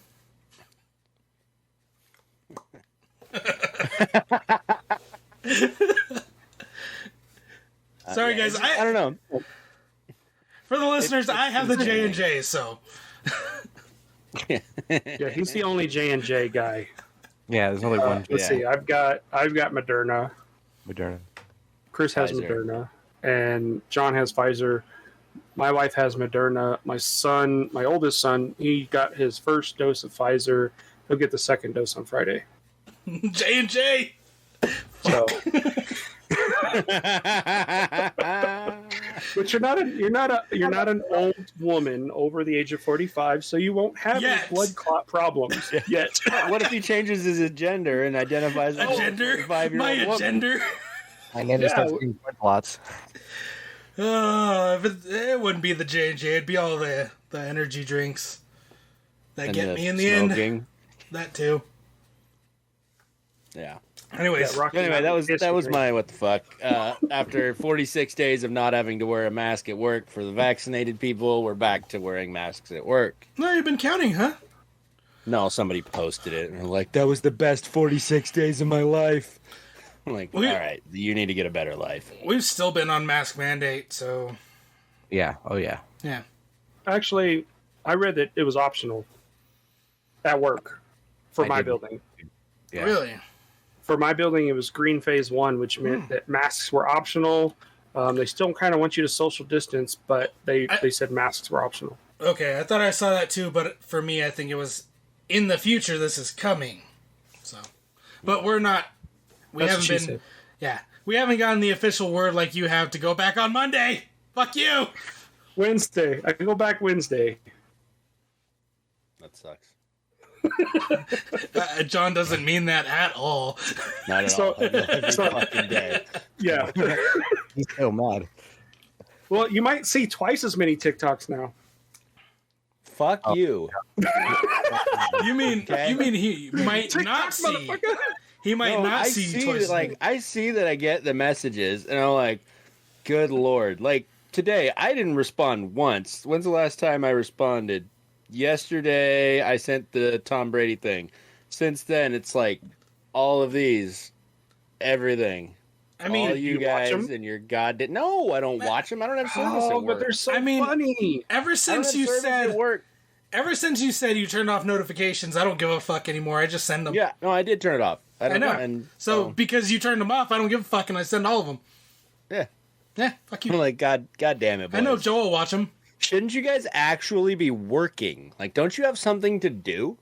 Sorry, guys.
I don't know.
For the listeners, I have the J&J, so
yeah, he's the only J&J guy.
Yeah, there's only one.
Let's see. I've got Moderna.
Moderna.
Chris has
Pfizer.
Moderna, and John has Pfizer. My wife has Moderna. My son, my oldest son, he got his first dose of Pfizer. He'll get the second dose on Friday.
J&J.
So, but you're not an old woman over the age of 45, so you won't have
Yet.
any blood clot problems yet.
What if he changes his gender and identifies as a
Agender.
45-year-old
My
woman?
agender.
And then it starts getting blood clots.
If it wouldn't be the J&J, it'd be all the energy drinks that
And
get me in the end.
smoking.
That too.
Yeah.
Anyways,
Yeah, Rocky
Anyway,
Mountain
that was
history.
my what the fuck. After 46 days of not having to wear a mask at work for the vaccinated people, we're back to wearing masks at work.
no, you've been counting, huh?
No, somebody posted it and they're like, "That was the best 46 days of my life." I'm like,
We-
all right, you need to get a better life.
We've still been on mask mandate, so
Yeah. Oh yeah.
yeah.
Actually, I read that it was optional at work for
I
my
didn't.
building.
Yeah.
Really?
For my building, it was green phase 1, which meant that masks were optional. They still kind of want you to social distance, but they said masks were optional.
Okay, I thought I saw that too, but for me, I think it was in the future. This is coming. So, but we're not. We
That's
haven't
what she
been.
said.
Yeah, we haven't gotten the official word like you have to go back on Monday. Fuck you.
Wednesday. I can go back Wednesday.
That sucks.
John doesn't mean that at all.
Not at
So-
all. Every
so-
fucking day.
Yeah.
He's so mad.
Well, you might see twice as many TikToks now.
Fuck you.
You mean
Okay.
he might not see?
motherfucker.
He might
No,
not
I
see
see
twice.
like I see that I get the messages and I'm like, good lord. Like today I didn't respond once. When's the last time I responded? Yesterday I sent the Tom Brady thing. Since then it's like all of these, everything.
I mean,
all you
you watch
guys
'em?
and your goddamn. No, I don't watch them. I don't have service
Oh,
at work.
but they're so
I mean,
funny.
ever
I don't
since
have
you
service
said
at work.
you turned off notifications, I don't give a fuck anymore. I just send them.
Yeah, no, I did turn it off.
I know.
And
So because you turned them off, I don't give a fuck, and I send all of them.
yeah,
Yeah, fuck
I'm
you.
like, god damn it.
I know
boys.
Joe will watch them.
Shouldn't you guys actually be working? Like, don't you have something to do?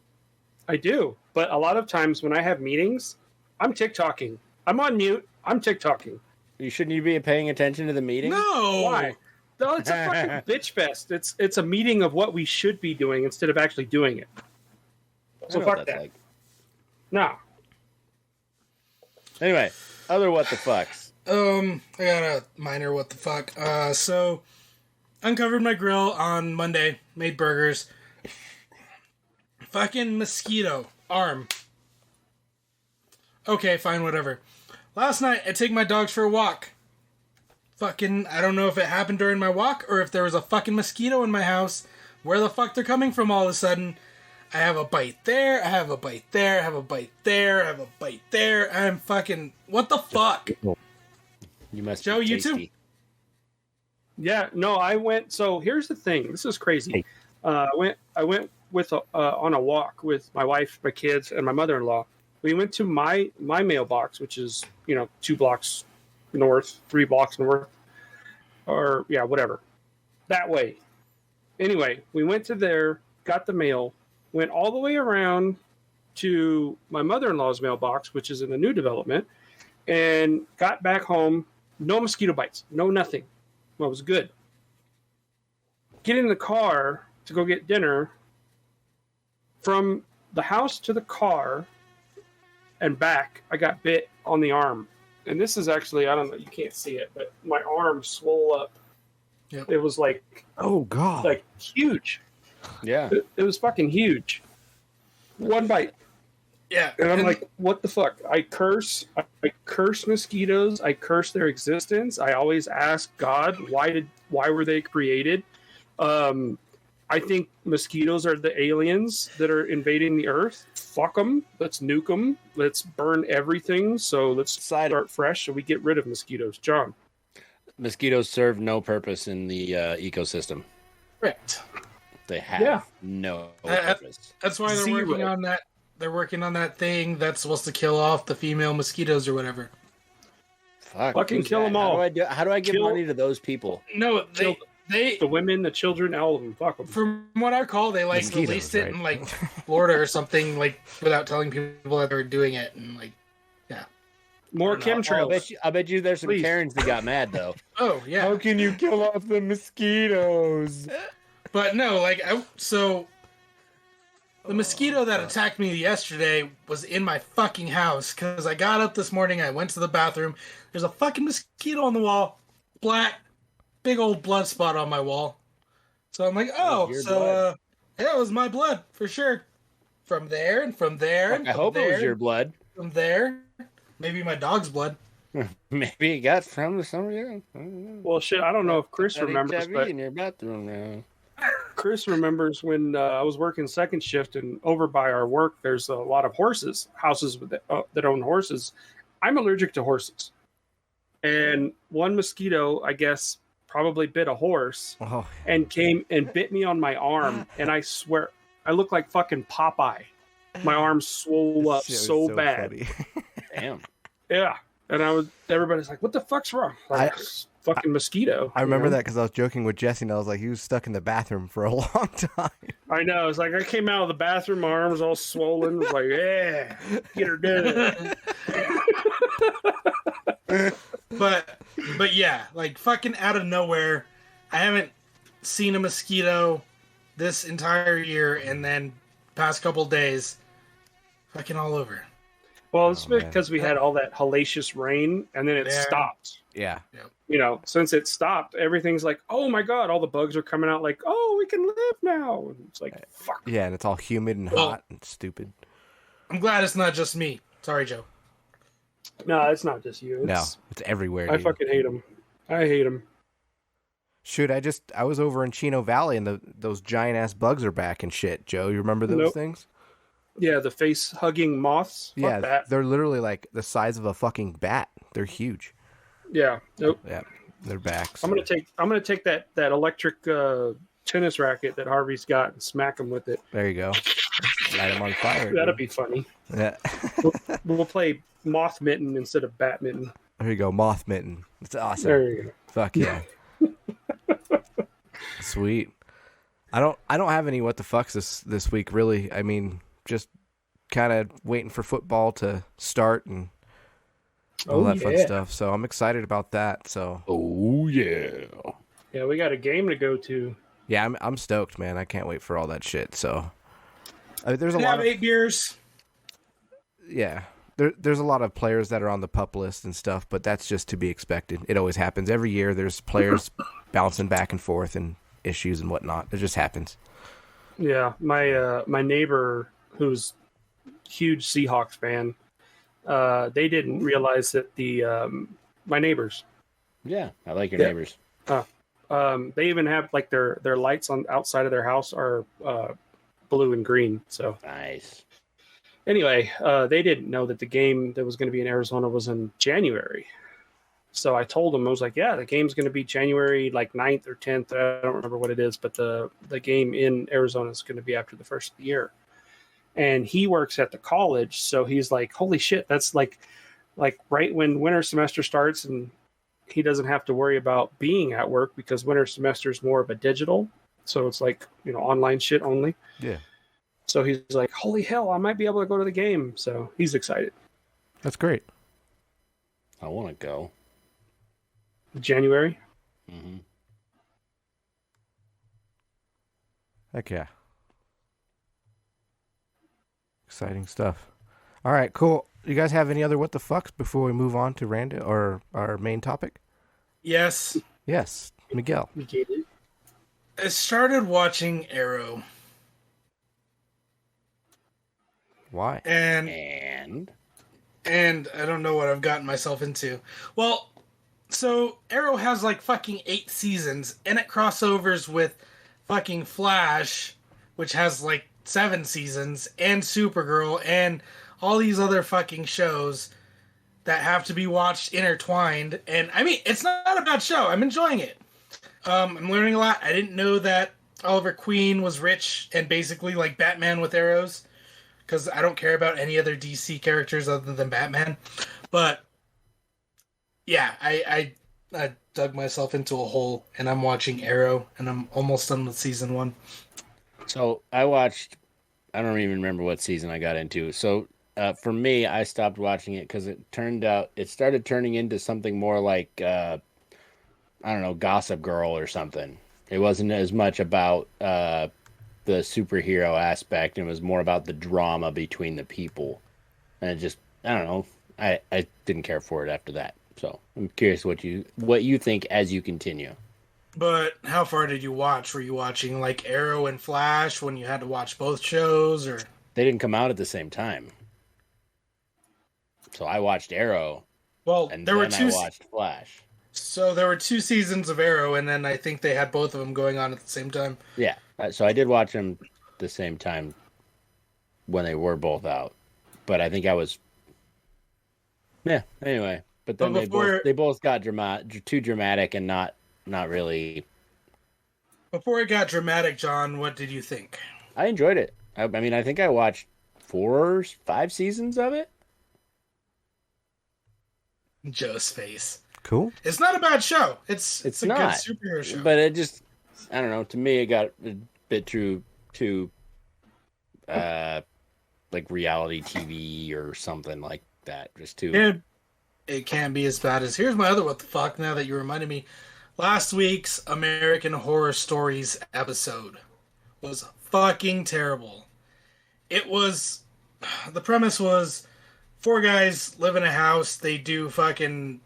I do. But a lot of times when I have meetings, I'm TikToking. I'm on mute. I'm TikToking.
Shouldn't you be paying attention to the meeting?
No.
Why? No, it's a fucking bitch fest. It's a meeting of what we should be doing instead of actually doing it.
I
So
know what
fuck
that's
that.
like.
No.
Anyway, other what the fucks.
I got a minor what the fuck. So uncovered my grill on Monday, made burgers. Fucking mosquito arm. Okay, fine, whatever. Last night I take my dogs for a walk. Fucking, I don't know if it happened during my walk or if there was a fucking mosquito in my house. Where the fuck they're coming from all of a sudden. I have a bite there, I have a bite there, I have a bite there, I have a bite there. I'm fucking, what the fuck?
You must
Joe,
be
you too?
tasty.
Yeah, no, I went. So here's the thing. This is crazy. I went with on a walk with my wife, my kids, and my mother-in-law. We went to my mailbox, which is 2 blocks north, 3 blocks north, or yeah, whatever, that way. Anyway, we went to there, got the mail, went all the way around to my mother-in-law's mailbox, which is in the new development, and got back home. No mosquito bites, no nothing. Well, it was good. get in the car to go get dinner. From the house to the car and back, I got bit on the arm. And this is actually, I don't know, you can't see it, but my arm swole up.
Yep.
It was like,
Oh God.
like huge.
Yeah.
It was fucking huge. One bite.
Yeah.
And I'm like, what the fuck? I curse mosquitoes. I curse their existence. I always ask God, why were they created? I think mosquitoes are the aliens that are invading the earth. Fuck them. Let's nuke them. Let's burn everything. So let's start fresh so we get rid of mosquitoes. John.
Mosquitoes serve no purpose in the ecosystem.
Correct.
They have no purpose.
That's why they're working on that. They're working on that thing that's supposed to kill off the female mosquitoes or whatever.
Fucking kill them all.
How do I give money to those people?
No, they
the women, the children, all of them. Fuck them.
From what I recall, they like
Mosquitoes,
released it
right?
in like Florida or something, like without telling people that they were doing it, and like, yeah.
More
Oh,
chemtrails.
I bet you there's some
Please.
Karens that got mad though.
Oh yeah.
How can you kill off the mosquitoes?
But no, like so the mosquito that attacked me yesterday was in my fucking house because I got up this morning, I went to the bathroom. There's a fucking mosquito on the wall, black, big old blood spot on my wall. So I'm like, yeah, it was my blood for sure. From there and from there. And
I hope it was your blood.
From there, maybe my dog's blood.
Maybe it got from somewhere.
Well, shit, I don't know if Chris remembers, but
in your bathroom now.
Chris remembers when I was working second shift, and over by our work, there's a lot of houses that own horses. I'm allergic to horses. And one mosquito, I guess, probably bit a horse and came and bit me on my arm. And I swear, I look like fucking Popeye. My arm swole up so bad.
Damn.
Yeah. And everybody's like, what the fuck's wrong? Like, fucking mosquito.
I remember that because I was joking with Jesse, and I was like, he was stuck in the bathroom for a long time.
I know. It's like I came out of the bathroom, my arm was all swollen. It was like, yeah, get her done.
But yeah, like fucking out of nowhere, I haven't seen a mosquito this entire year, and then past couple days, fucking all over.
Well, it's because we had all that hellacious rain, and then it stopped.
Yeah.
You know, since it stopped, everything's like, oh my god, all the bugs are coming out like, oh, we can live now. And it's like, fuck.
Yeah, and it's all humid and hot and stupid.
I'm glad it's not just me. Sorry, Joe.
No, it's not just you.
It's everywhere.
I
dude.
fucking hate them. I hate them.
Shoot, I was over in Chino Valley, and those giant ass bugs are back and shit. Joe, you remember those things?
Yeah, the face hugging moths. Fuck that.
They're literally like the size of a fucking bat. They're huge.
Yeah. Nope.
Yeah, they're back. So.
I'm gonna take that electric tennis racket that Harvey's got and smack him with it.
There you go. Light them on fire.
That'd be funny.
Yeah.
We'll play moth mitten instead of bat mitten.
There you go, moth mitten. It's awesome.
There you go.
Fuck yeah. Sweet. I don't have any what the fucks this week really. I mean, just kind of waiting for football to start and all that fun stuff. So I'm excited about that. So
yeah, we got a game to go to.
Yeah, I'm stoked, man. I can't wait for all that shit. So there's a
We
lot
have
of
8 beers.
yeah. There's a lot of players that are on the pup list and stuff, but that's just to be expected. It always happens every year. There's players bouncing back and forth and issues and whatnot. It just happens.
Yeah, my neighbor, who's a huge Seahawks fan, they didn't realize that my neighbors.
Yeah, I like your neighbors.
They even have like their lights on outside of their house are blue and green. So
Nice.
anyway, they didn't know that the game that was going to be in Arizona was in January. So I told them, I was like, yeah, the game's going to be January like 9th or 10th. I don't remember what it is, but the game in Arizona is going to be after the first of the year. And he works at the college, so he's like, holy shit, that's like right when winter semester starts, and he doesn't have to worry about being at work because winter semester is more of a digital. So it's like, online shit only.
Yeah.
So he's like, holy hell, I might be able to go to the game. So he's excited.
That's great.
I want to go.
January.
Mm-hmm.
Heck yeah. Exciting stuff. All right, cool. You guys have any other what the fucks before we move on to Rando or our main topic?
Yes.
Yes, Miguel.
I started watching Arrow.
Why?
And I don't know what I've gotten myself into. Well, so Arrow has like fucking 8 seasons, and it crossovers with fucking Flash, which has like 7 seasons, and Supergirl, and all these other fucking shows that have to be watched intertwined. And I mean, it's not a bad show. I'm enjoying it. I'm learning a lot. I didn't know that Oliver Queen was rich and basically like Batman with arrows, because I don't care about any other DC characters other than Batman. But yeah, I dug myself into a hole, and I'm watching Arrow, and I'm almost done with season 1.
So I don't even remember what season I got into. So for me, I stopped watching it because it started turning into something more like, I don't know, Gossip Girl or something. It wasn't as much about the superhero aspect. It was more about the drama between the people. And it just, I don't know, I didn't care for it after that. So I'm curious what you think as you continue.
But how far did you watch? Were you watching like Arrow and Flash when you had to watch both shows, or
they didn't come out at the same time? So I watched Arrow.
Well,
and
there were
I watched Flash.
So there were 2 seasons of Arrow, and then I think they had both of them going on at the same time.
Yeah, so I did watch them the same time when they were both out, but I think I was. Yeah. Anyway, but then they both got too dramatic and not really.
Before it got dramatic, John, what did you think?
I enjoyed it. I mean, I think I watched 4 or 5 seasons of it.
Joe's face.
Cool.
It's not a bad show. It's a
not,
good superhero show.
But it just, I don't know. To me, it got a bit too like reality TV or something like that. Just too.
It can't be as bad as. Here's my other what the fuck. Now that you reminded me, last week's American Horror Stories episode was fucking terrible. It was. The premise was 4 guys live in a house. They do fucking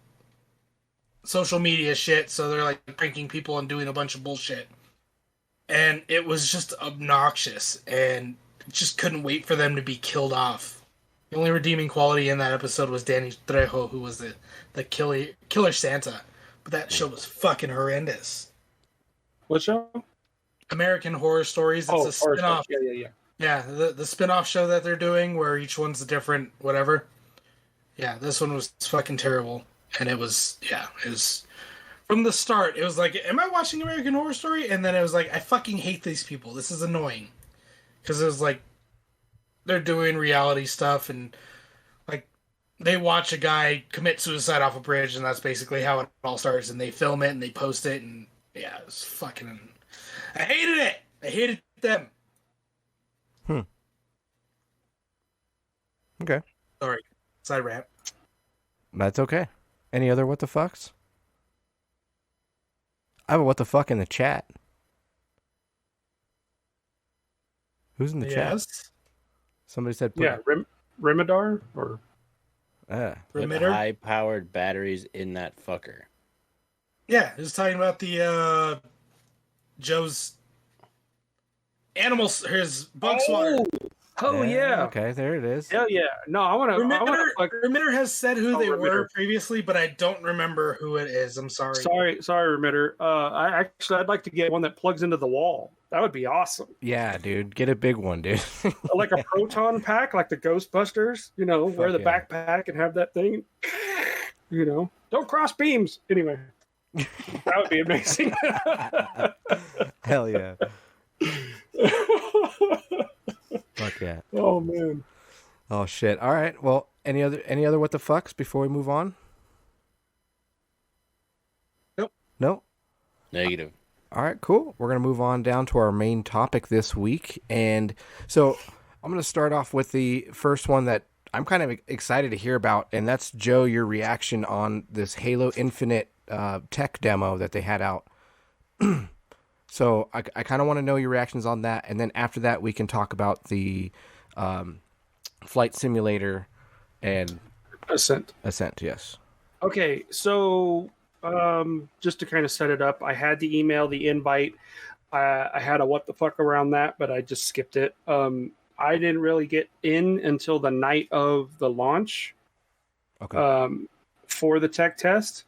social media shit, so they're like pranking people and doing a bunch of bullshit. And it was just obnoxious, and just couldn't wait for them to be killed off. The only redeeming quality in that episode was Danny Trejo, who was the killer Santa. But that show was fucking horrendous.
What show?
American Horror Stories. It's a spin-off.
Yeah.
Yeah, the spin-off show that they're doing where each one's a different whatever. Yeah, this one was fucking terrible. And it was from the start, it was like, am I watching American Horror Story? And then it was like, I fucking hate these people. This is annoying. Because it was like, they're doing reality stuff, and like, they watch a guy commit suicide off a bridge, and that's basically how it all starts. And they film it, and they post it, and yeah, it was fucking... I hated it! I hated them.
Okay.
Sorry. Side rant.
That's okay. Any other what the fucks? I have a what the fuck in the chat. Who's in the chat? Somebody said...
Remedar? Or...
Remitter?
High-powered batteries in that fucker.
Yeah, he was talking about the, Joe's animals, his bug swatter.
Oh, yeah.
Okay, there it is.
Hell yeah. No, I want to...
Remitter has said who they were previously, but I don't remember who it is. I'm sorry.
Sorry, Remitter. I'd like to get one that plugs into the wall. That would be awesome.
Yeah, dude. Get a big one, dude.
Like a proton pack, like the Ghostbusters, wear the backpack and have that thing. Don't cross beams. Anyway, that would be amazing.
Hell yeah. Fuck yeah.
Oh, man.
Oh, shit. All right. Well, any other what the fucks before we move on?
Nope.
No?
Negative.
All right, cool. We're going to move on down to our main topic this week. And so I'm going to start off with the first one that I'm kind of excited to hear about. And that's, Joe, your reaction on this Halo Infinite tech demo that they had out. So I kind of want to know your reactions on that, and then after that we can talk about the flight simulator and
Ascent.
Ascent. Yes.
Okay, so just to kind of set it up, I had the email, the invite. I had a what the fuck around that, but I just skipped it. I didn't really get in until the night of the launch for the tech test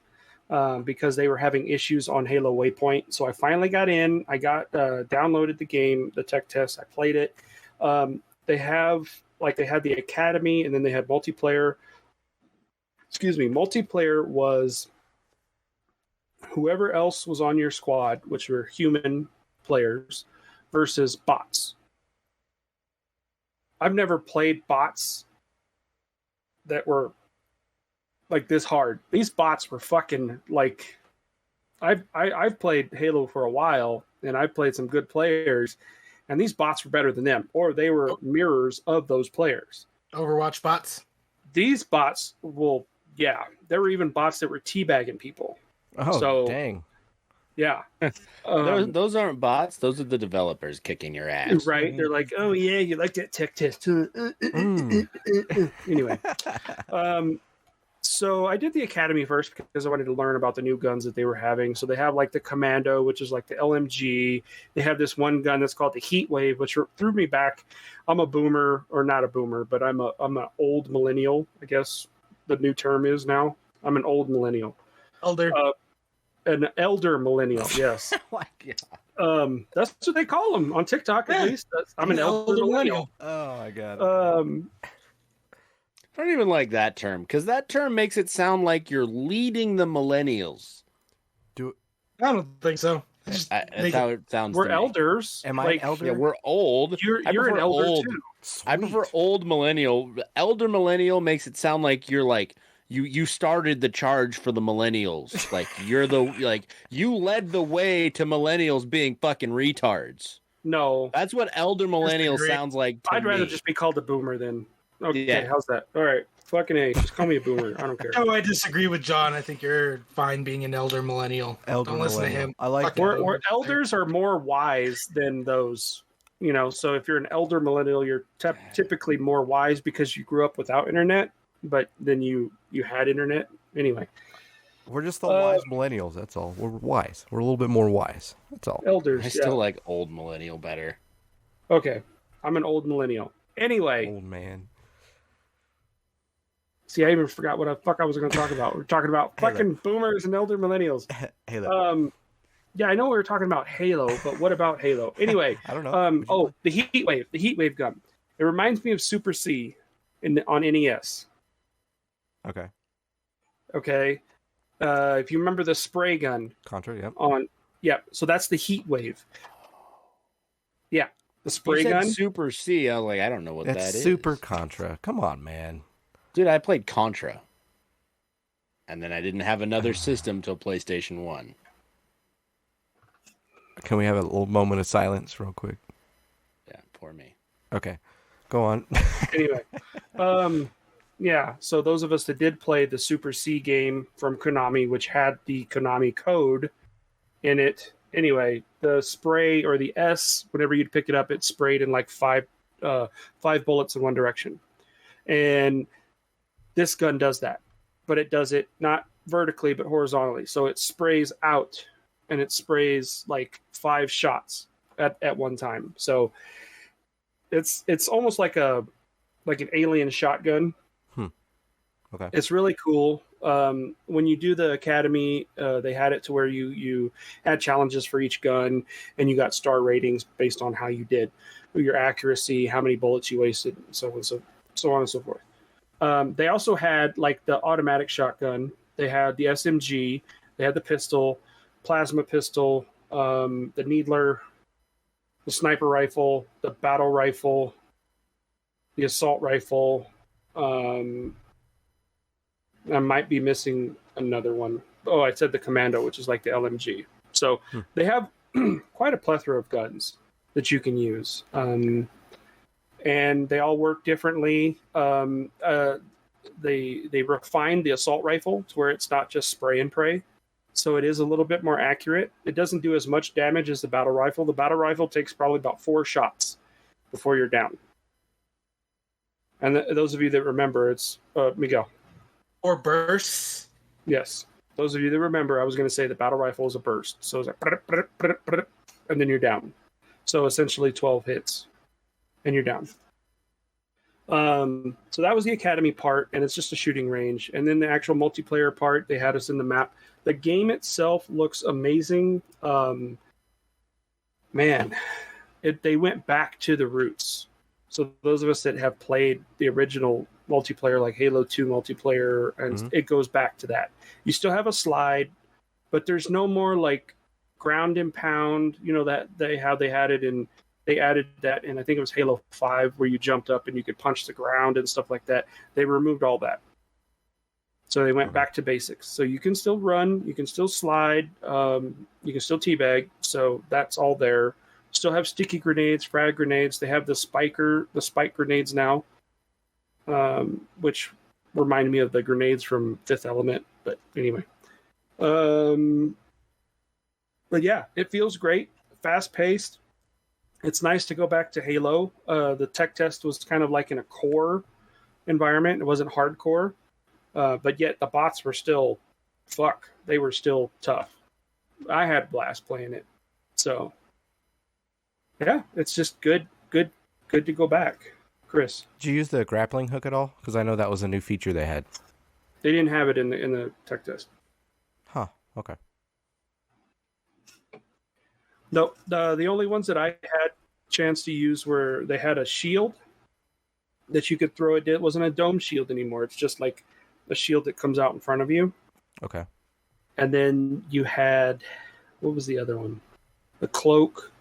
because they were having issues on Halo Waypoint. So I finally got in. I got downloaded the game, the tech test. I played it. They had the Academy, and then they had multiplayer. Excuse me, multiplayer was whoever else was on your squad, which were human players, versus bots. I've never played bots that were like this hard. These bots were fucking like I've played Halo for a while, and I've played some good players, and these bots were better than them, or they were mirrors of those players.
Overwatch bots?
These bots there were even bots that were teabagging people.
Oh,
so,
dang.
Yeah.
Those aren't bots. Those are the developers kicking your ass.
Right. They're like, oh, yeah, you like that tech test. Anyway. So I did the Academy first because I wanted to learn about the new guns that they were having. So they have like the Commando, which is like the LMG. They have this one gun that's called the Heat Wave, which threw me back. I'm a boomer, or not a boomer, but I'm an old millennial, I guess the new term is now. I'm an old millennial.
Elder.
An elder millennial, yes.
Oh my God.
That's what they call them on TikTok, at least. I'm an elder millennial.
Oh my God.
I don't even like that term, because that term makes it sound like you're leading the millennials.
I don't think so.
That's how it sounds.
We're
to me.
elders.
Am I an elder?
Yeah, we're old.
You're an elder too.
I prefer old millennial. Elder millennial makes it sound like you're like you started the charge for the millennials. Like you led the way to millennials being fucking retards.
No,
that's what elder millennial sounds like.
I'd rather just be called a boomer then. Okay, how's that? All right, fucking A. Just call me a boomer. I don't care.
No, I disagree with John. I think you're fine being an elder millennial. Don't listen to him.
I like
we're elders are more wise than those. So if you're an elder millennial, you're typically more wise because you grew up without internet, but then you had internet anyway.
We're just the wise millennials. That's all. We're wise. We're a little bit more wise. That's all.
Elders.
I still like old millennial better.
Okay, I'm an old millennial. Anyway,
old man.
See, I even forgot what the fuck I was going to talk about. We're talking about fucking boomers and elder millennials.
Halo.
Yeah, I know we were talking about Halo, but what about Halo? Anyway,
I don't know.
The Heat Wave gun. It reminds me of Super C on NES.
Okay.
If you remember the spray gun.
Contra, yeah.
So that's the Heat Wave. Yeah, the spray gun.
Super C. I was like, I don't know what that is.
Super Contra. Come on, man.
Dude, I played Contra. And then I didn't have another system till PlayStation 1.
Can we have a little moment of silence real quick?
Yeah, poor me.
Okay. Go on.
Anyway. Yeah, so those of us that did play the Super C game from Konami, which had the Konami code in it. Anyway, the spray or the S, whenever you'd pick it up, it sprayed in like five bullets in one direction. And this gun does that, but it does it not vertically, but horizontally. So it sprays out, and it sprays like 5 shots at one time. So it's almost like an alien shotgun.
Okay.
It's really cool. When you do the Academy, they had it to where you had challenges for each gun, and you got star ratings based on how you did, your accuracy, how many bullets you wasted, and so on and so forth. They also had like the automatic shotgun. They had the SMG. They had the pistol, plasma pistol, the needler, the sniper rifle, the battle rifle, the assault rifle. I might be missing another one. Oh, I said the Commando, which is like the LMG. So they have quite a plethora of guns that you can use. And they all work differently. They refined the assault rifle to where it's not just spray and pray. so it is a little bit more accurate. It doesn't do as much damage as the battle rifle. The battle rifle takes probably about 4 shots before you're down. And those of you that remember, it's Miguel.
Or bursts.
Yes. Those of you that remember, I was going to say the battle rifle is a burst. So it's like, and then you're down. So essentially 12 hits, and you're down. So that was the academy part, and it's just a shooting range. And then the actual multiplayer part, they had us in the map. The game itself looks amazing. Man, they went back to the roots. So those of us that have played the original multiplayer, like Halo 2 multiplayer, and it goes back to that. You still have a slide, but there's no more like ground and pound. You know that they had it in. They added that in, I think it was Halo 5, where you jumped up and you could punch the ground and stuff like that. They removed all that. So they went back to basics. So you can still run, you can still slide, you can still teabag. So that's all there. Still have sticky grenades, frag grenades. They have the spike grenades now, which reminded me of the grenades from Fifth Element. But anyway. But yeah, it feels great. Fast paced. It's nice to go back to Halo. The tech test was kind of like in a core environment. It wasn't hardcore. But yet the bots were still, they were still tough. I had a blast playing it. So, yeah, it's just good to go back. Chris.
Did you use the grappling hook at all? Because I know that was a new feature they had.
They didn't have it in the tech test.
Huh, okay.
No, the only ones that I had chance to use were they had a shield that you could throw. It wasn't a dome shield anymore. It's just like a shield that comes out in front of you.
Okay.
And then you had, what was the other one? The cloak.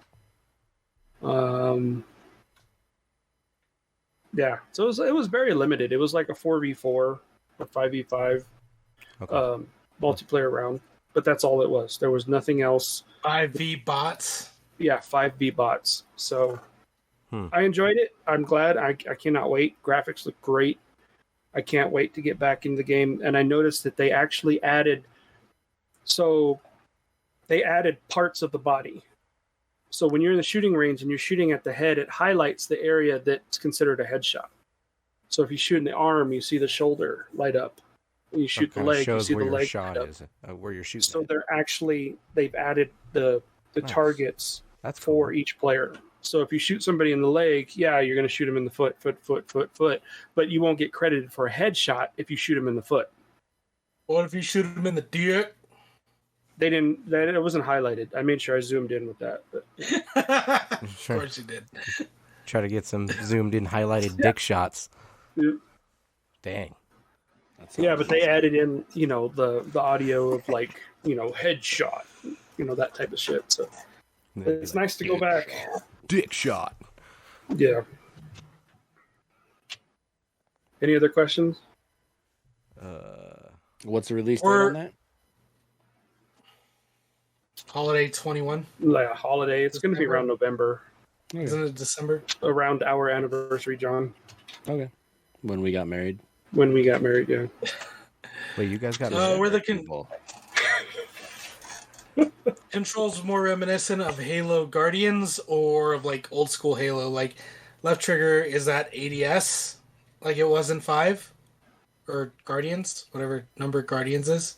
Yeah. So it was very limited. It was like a 4v4 or 5v5 multiplayer round. But that's all it was. There was nothing else.
5v bots.
Yeah, 5v bots. So I enjoyed it. I'm glad. I cannot wait. Graphics look great. I can't wait to get back into the game. And I noticed that they actually added parts of the body. So when you're in the shooting range and you're shooting at the head, it highlights the area that's considered a headshot. So if you shoot in the arm, you see the shoulder light up. When you shoot the leg, you see the leg
shot is, where you're shooting.
So they've added the nice. Targets for each player. So if you shoot somebody in the leg, yeah, you're going to shoot them in the foot, but you won't get credited for a headshot if you shoot them in the foot.
What if you shoot them in the dick?
They didn't. It wasn't highlighted. I made sure I zoomed in with that. But.
Of course you did.
Try to get some zoomed in highlighted dick shots.
Yeah. Dang. Yeah, but they added in, the audio of like, headshot, that type of shit. So it's nice to go back.
Dick shot.
Yeah. Any other questions?
What's the release date on that?
Holiday 21.
Yeah, holiday. It's going to be around November.
Isn't it December?
Around our anniversary, John.
Okay. When we got married.
When we got married, yeah.
Wait, you guys got
married? Were the controls more reminiscent of Halo Guardians or of like old school Halo? Like left trigger, is that ADS like it was in 5? Or Guardians? Whatever number Guardians is?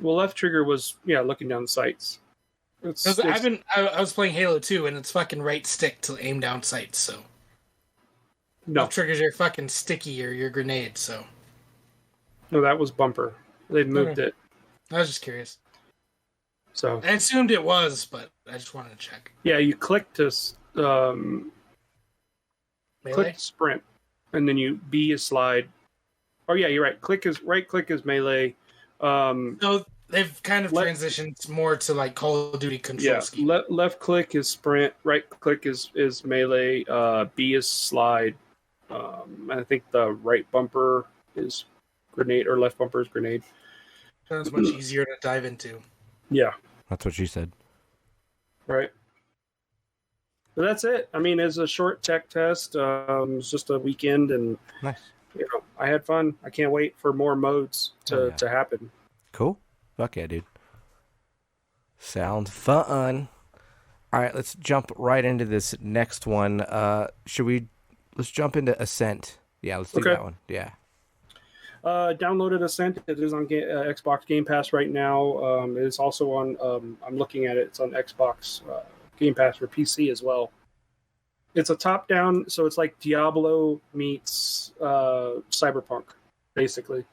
Well, left trigger was, looking down the sights.
I was playing Halo 2, and it's fucking right stick to aim down sights, so.
No.
Left trigger's your fucking sticky or your grenade, so.
No, that was bumper. They moved it.
I was just curious.
So.
I assumed it was, but I just wanted to check.
Yeah, you click to click sprint, and then B is slide. Oh yeah, you're right. Right click is melee.
No, they've kind of transitioned more to like Call of Duty control scheme.
Left click is sprint. Right click is melee. B is slide. I think the right bumper is grenade, or left bumper is grenade.
Sounds much easier to dive into.
Yeah,
that's what she said.
Right. But that's it. I mean, it's a short tech test. It's just a weekend, and
nice.
I had fun. I can't wait for more modes to happen.
Cool. Fuck yeah, dude. Sounds fun. All right, let's jump right into this next one. Let's jump into Ascent. Yeah, let's do that one. Yeah.
Downloaded Ascent. It is on Xbox Game Pass right now. It is also on. I'm looking at it. It's on Xbox Game Pass for PC as well. It's a top-down, so it's like Diablo meets Cyberpunk, basically.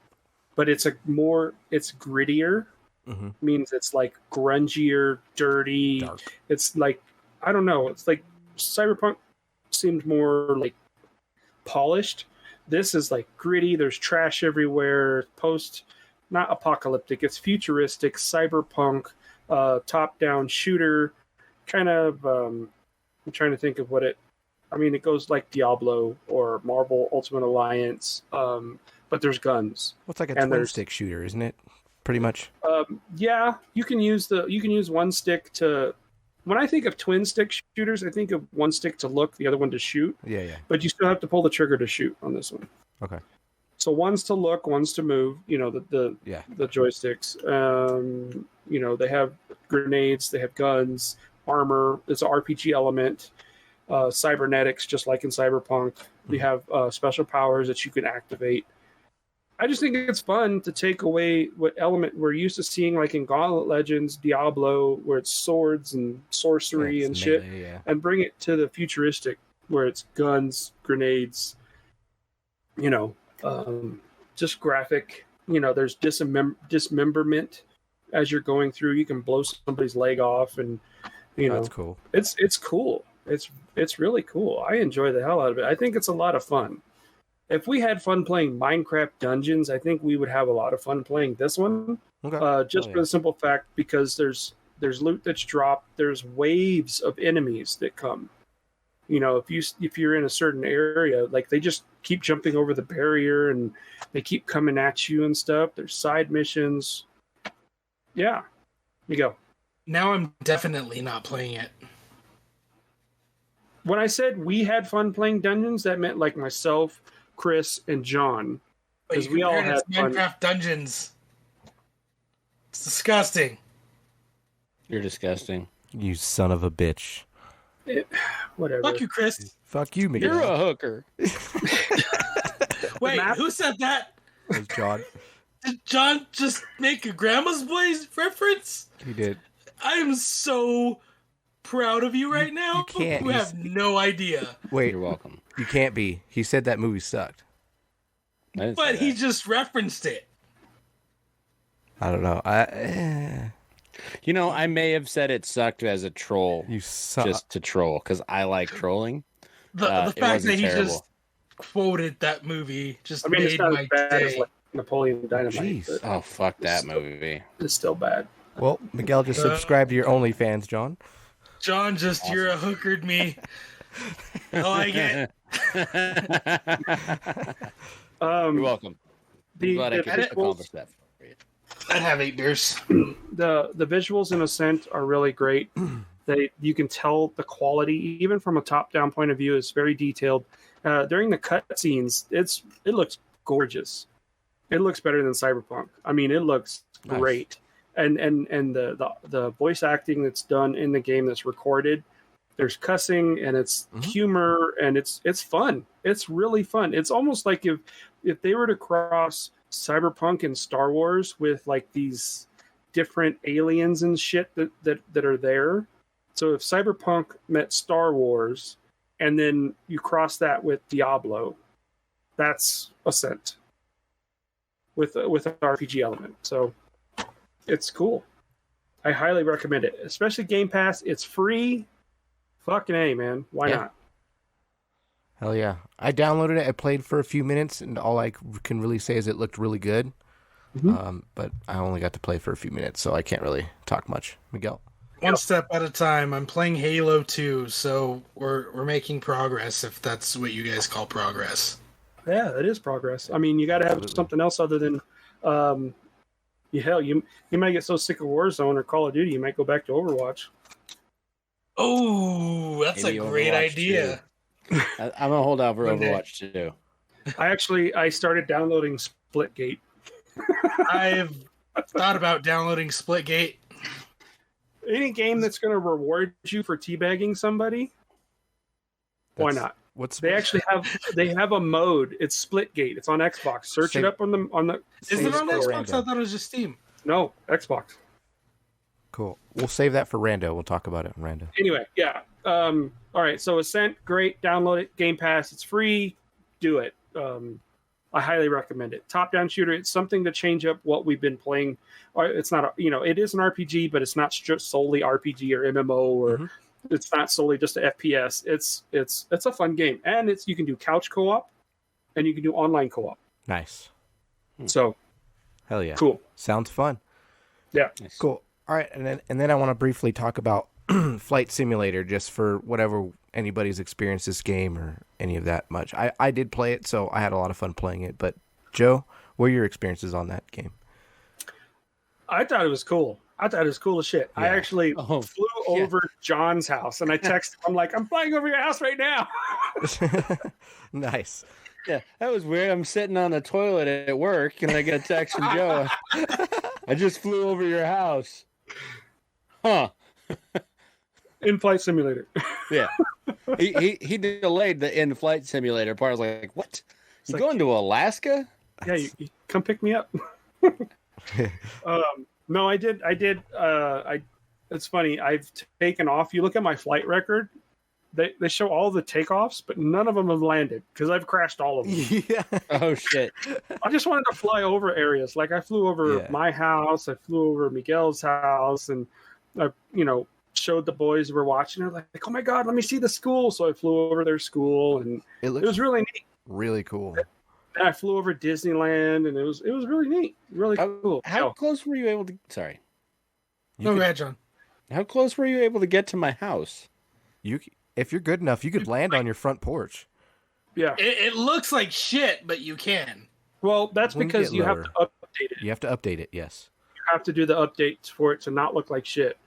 But it's grittier. Mm-hmm. Means it's like grungier, dirty. Dark. It's like, I don't know. It's like Cyberpunk seemed more like polished. This is like gritty. There's trash everywhere. Not apocalyptic. It's futuristic, cyberpunk, top-down shooter. Kind of. I'm trying to think of what it. I mean, it goes like Diablo or Marvel Ultimate Alliance, but there's guns.
Well, it's like a twin-stick shooter, isn't it? Pretty much.
Yeah, you can use one stick to. When I think of twin-stick shooters, I think of one stick to look, the other one to shoot.
Yeah.
But you still have to pull the trigger to shoot on this one.
Okay.
So one's to look, one's to move. The joysticks. They have grenades, they have guns, armor. It's an RPG element. Cybernetics, just like in Cyberpunk. Mm-hmm. We have special powers that you can activate. I just think it's fun to take away what element we're used to seeing, like in Gauntlet Legends, Diablo, where it's swords and sorcery and shit, and bring it to the futuristic, where it's guns, grenades, just graphic. There's dismemberment as you're going through. You can blow somebody's leg off, and
that's cool.
It's cool. It's really cool. I enjoy the hell out of it. I think it's a lot of fun. If we had fun playing Minecraft Dungeons, I think we would have a lot of fun playing this one. Okay. For the simple fact, because there's loot that's dropped, there's waves of enemies that come. If you're in a certain area, like they just keep jumping over the barrier and they keep coming at you and stuff. There's side missions. Yeah, you go.
Now I'm definitely not playing it.
When I said we had fun playing Dungeons, that meant like myself, Chris, and John, because we all had fun.
Minecraft Dungeons. It's disgusting.
You're disgusting.
You son of a bitch.
Whatever.
Fuck you, Chris.
Fuck you, Miguel.
You're a hooker.
Wait, who said that?
It was John.
Did John just make a Grandma's Boys reference?
He did.
I am so proud of you right now.
You can't.
You have no idea.
Wait,
you're welcome.
You can't be. He said that movie sucked.
But he just referenced it.
I don't know.
I may have said it sucked as a troll.
You suck.
Just to troll, because I like trolling.
The fact that he just quoted that movie just made
it's not
my
as bad
day.
as like Napoleon Dynamite.
Oh, fuck that movie.
It's still bad.
Well, Miguel, just subscribe to your OnlyFans, John.
John just awesome. You're a hookered me. I like it.
You're welcome. I'm glad I could accomplish that for you.
I'd have 8 beers.
The visuals in Ascent are really great. You can tell the quality, even from a top-down point of view, is very detailed. During the cutscenes, it looks gorgeous. It looks better than Cyberpunk. I mean, it looks great. And the voice acting that's done in the game that's recorded, there's cussing and it's humor and it's fun. It's really fun. It's almost like if they were to cross Cyberpunk and Star Wars with like these different aliens and shit that are there. So if Cyberpunk met Star Wars and then you cross that with Diablo, that's Ascent with an RPG element. So it's cool. I highly recommend it, especially Game Pass. It's free. Fucking A, man. Why not?
Hell yeah. I downloaded it. I played for a few minutes, and all I can really say is it looked really good. Mm-hmm. But I only got to play for a few minutes, so I can't really talk much. Miguel?
One step at a time. I'm playing Halo 2, so we're making progress, if that's what you guys call progress.
Yeah, it is progress. I mean, you got to have something else other than... you might get so sick of Warzone or Call of Duty, you might go back to Overwatch.
Oh, that's
Maybe
a great
Overwatch
idea.
I'm gonna hold out for Overwatch too.
I started downloading Splitgate.
I've thought about downloading Splitgate.
Any game that's going to reward you for teabagging somebody, why not? They actually have a mode. It's Splitgate. It's on Xbox. Search it up on the.
Is it on Xbox? I thought it was just Steam.
No, Xbox.
Cool. We'll save that for Rando. We'll talk about it in Rando.
Anyway, yeah. All right. So Ascent, great. Download it. Game Pass. It's free. Do it. I highly recommend it. Top-down shooter. It's something to change up what we've been playing. It's not, it is an RPG, but it's not solely RPG or MMO, or it's not solely just an FPS. It's a fun game, and you can do couch co-op, and you can do online co-op.
Nice.
So,
hell yeah,
cool.
Sounds fun.
Yeah,
cool. All right, and then I want to briefly talk about Flight Simulator, just for whatever anybody's experienced this game or any of that much. I did play it, so I had a lot of fun playing it. But Joe, what are your experiences on that game?
I thought it was cool. I thought it was cool as shit. Yeah. I actually flew over John's house, and I texted him, I'm like, I'm flying over your house right now.
Nice.
Yeah, that was weird. I'm sitting on the toilet at work, and I get a text from Joe. I just flew over your house. Huh.
In-flight simulator.
Yeah. He delayed the in-flight simulator part. I was like, what? You going to Alaska?
Yeah, you come pick me up. No, I did. It's funny. I've taken off. You look at my flight record. They show all the takeoffs, but none of them have landed because I've crashed all of them.
Yeah.
Oh shit.
I just wanted to fly over areas. Like I flew over my house. I flew over Miguel's house, and I, showed the boys who were watching. They're like, "Oh my god, let me see the school!" So I flew over their school, and it was really neat.
Really cool.
And I flew over Disneyland, and it was really neat, really cool.
How close were you able to? Sorry.
Go ahead, John.
How close were you able to get to my house?
If you're good enough, you could land on your front porch.
Yeah.
It looks like shit, but you can.
Well, that's because you have to update it.
You have to update it, yes.
You have to do the updates for it to not look like shit,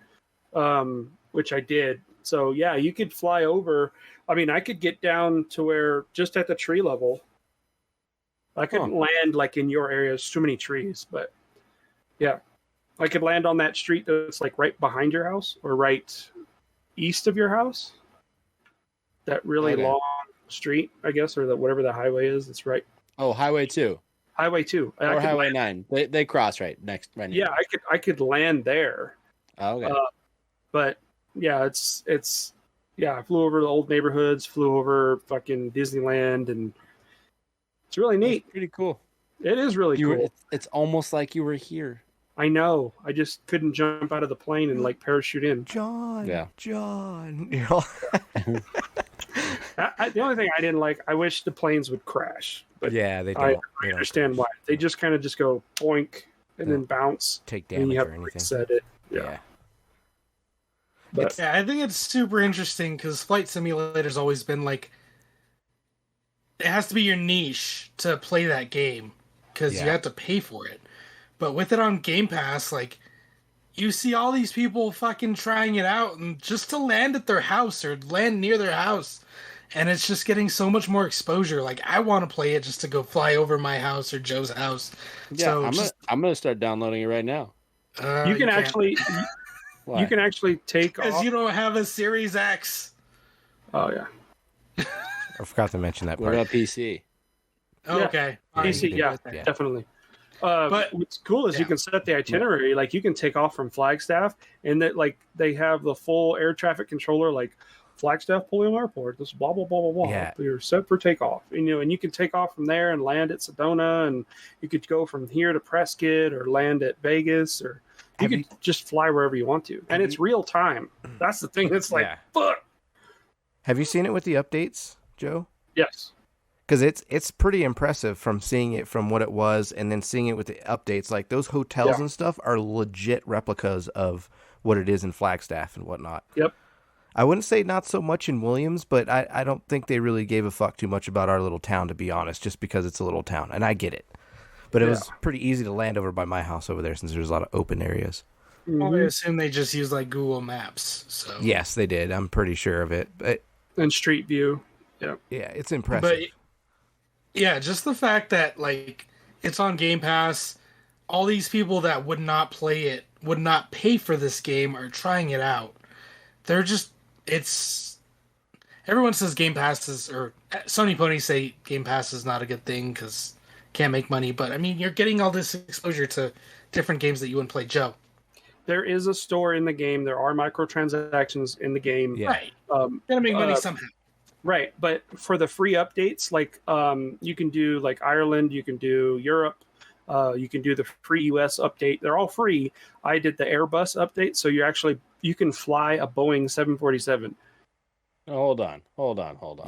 which I did. So, yeah, you could fly over. I mean, I could get down to where just at the tree level. I couldn't land like in your area. There's too many trees, but yeah. I could land on that street that's like right behind your house or right east of your house. That really long street, I guess, or whatever the highway is. It's right.
Oh, Highway 2.
Highway 2.
Or Highway 9. They cross right next. Right
yeah, I could land there.
Oh, okay.
But yeah, it's I flew over the old neighborhoods, flew over fucking Disneyland, and it's really neat.
That's pretty cool.
It is really cool.
It's almost like you were here.
I know. I just couldn't jump out of the plane and like parachute in.
John.
The only thing I didn't like, I wish the planes would crash. But
yeah, they don't.
I understand why. They just kind of just go boink and then bounce.
Take damage
and you have
or
to
anything.
reset it. Yeah. But,
I think it's super interesting because Flight Simulator's always been like, it has to be your niche to play that game because you have to pay for it. But with it on Game Pass, like, you see all these people fucking trying it out and just to land at their house or land near their house. And it's just getting so much more exposure. Like, I want to play it just to go fly over my house or Joe's house.
Yeah, so I'm gonna start dodownloading it right now.
You can actually take off.
Because you don't have a Series X.
Oh, yeah.
I forgot to mention that part.
What about PC?
Okay.
PC, yeah, definitely. But what's cool is you can set the itinerary. Like, you can take off from Flagstaff, and that like they have the full air traffic controller, like Flagstaff Pulliam Airport. This blah blah blah blah blah.
Yeah.
You're set for takeoff. And you can take off from there and land at Sedona, and you could go from here to Prescott or land at Vegas, or you could just fly wherever you want to. And it's real time. That's the thing. It's like fuck.
Have you seen it with the updates, Joe?
Yes.
Because it's pretty impressive from seeing it from what it was and then seeing it with the updates. Like, those hotels and stuff are legit replicas of what it is in Flagstaff and whatnot.
Yep.
I wouldn't say not so much in Williams, but I don't think they really gave a fuck too much about our little town, to be honest, just because it's a little town. And I get it. But it was pretty easy to land over by my house over there since there's a lot of open areas.
Well, I assume they just use like Google Maps. So
yes, they did. I'm pretty sure of it. But
and Street View. Yeah.
Yeah, it's impressive.
Yeah, just the fact that like it's on Game Pass, all these people that would not play it, would not pay for this game are trying it out. They're just it's everyone says Game Pass is or Sony ponies say Game Pass is not a good thing cuz can't make money, but I mean, you're getting all this exposure to different games that you wouldn't play, Joe.
There is a store in the game. There are microtransactions in the game.
Yeah.
Right. Gotta make money somehow.
Right, but for the free updates, like you can do like Ireland, you can do Europe, you can do the free US update. They're all free. I did the Airbus update, so you can fly a Boeing 747.
Hold on.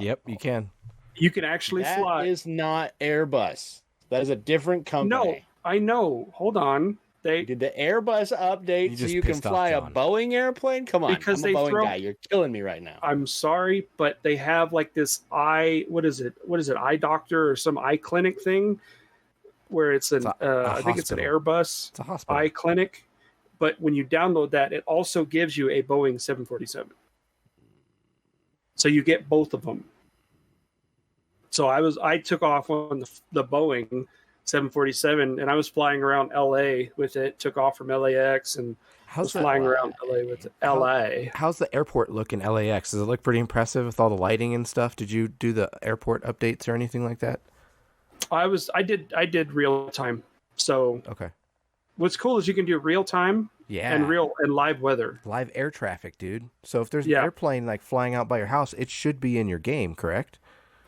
Yep, you can.
You can actually fly.
That is not Airbus. That is a different company.
No, I know. Hold on.
You did the Airbus update so you can fly a Boeing airplane? Come on,
because
I'm a Boeing guy. You're killing me right now.
I'm sorry, but they have like this what is it? Eye doctor or some eye clinic thing where I think it's an Airbus
it's a hospital.
eye clinic. But when you download that, it also gives you a Boeing 747. So you get both of them. So I took off on the Boeing 747, and I was flying around LA with it. Took off from LAX and was flying around LA with it. LA.
How's the airport look in LAX? Does it look pretty impressive with all the lighting and stuff? Did you do the airport updates or anything like that?
I did real time. So
okay.
What's cool is you can do real time.
Yeah.
And live weather.
Live air traffic, dude. So if there's an airplane like flying out by your house, it should be in your game, correct?